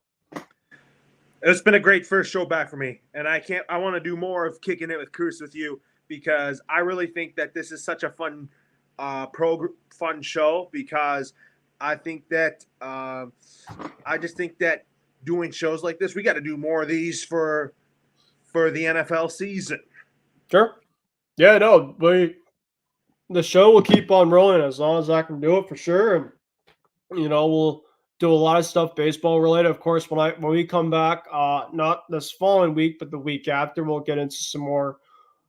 It's been a great first show back for me, and I want to do more of Kicking It with Kurse with you, because I really think that this is such a fun show, because I think that I just think that doing shows like this, we got to do more of these for the NFL season. Sure. Yeah, no, the show will keep on rolling as long as I can do it for sure. And, we'll do a lot of stuff baseball related. Of course, when we come back, not this following week, but the week after, we'll get into some more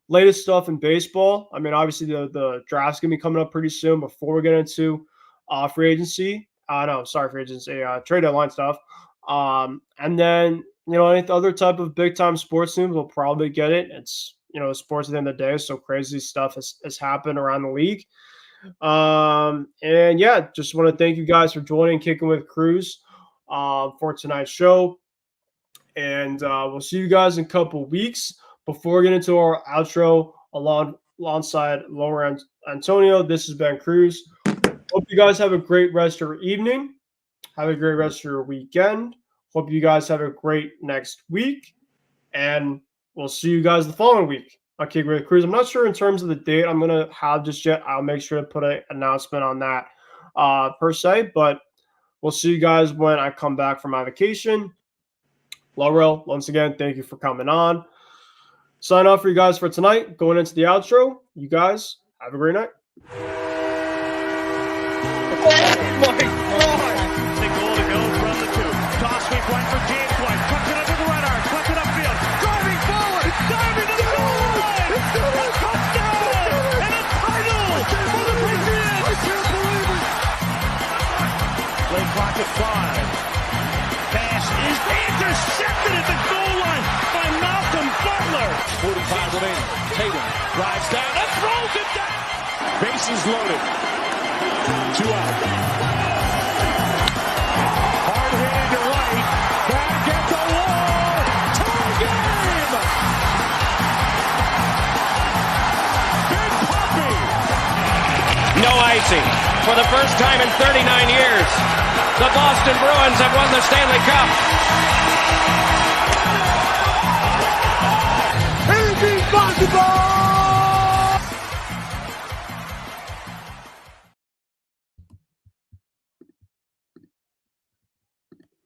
latest stuff in baseball. I mean, obviously the draft's going to be coming up pretty soon before we get into free agency. Free agency, trade deadline stuff. And then, any other type of big time sports news, we'll probably get it. It's, sports at the end of the day, so crazy stuff has happened around the league. And yeah, just want to thank you guys for joining Kicking with Kurse for tonight's show. And we'll see you guys in a couple weeks. Before we get into our outro alongside Laura Antonio, this has been Kurse. Hope you guys have a great rest of your evening. Have a great rest of your weekend. Hope you guys have a great next week. And we'll see you guys the following week on Kicking with Kurse. I'm not sure in terms of the date I'm going to have just yet. I'll make sure to put an announcement on that per se. But We'll see you guys when I come back from my vacation. Laurel, once again, thank you for coming on. Sign off for you guys for tonight. Going into the outro. You guys have a great night. Oh my God! Big goal to go from the two. Toss sweep one for James White. Puts it under the right arm. Puts it upfield. Driving forward. Diving to the goal line. A touchdown and a title for the Patriots. I can't believe it. Play clock at 5. Pass is intercepted at the goal line by Malcolm Butler. 45 remaining. Tatum drives down and throws it down. Bases loaded. 2 out. Hard hit into right. Back at the wall. Tie game. Big Poppy. No icing. For the first time in 39 years, the Boston Bruins have won the Stanley Cup. Anything's possible.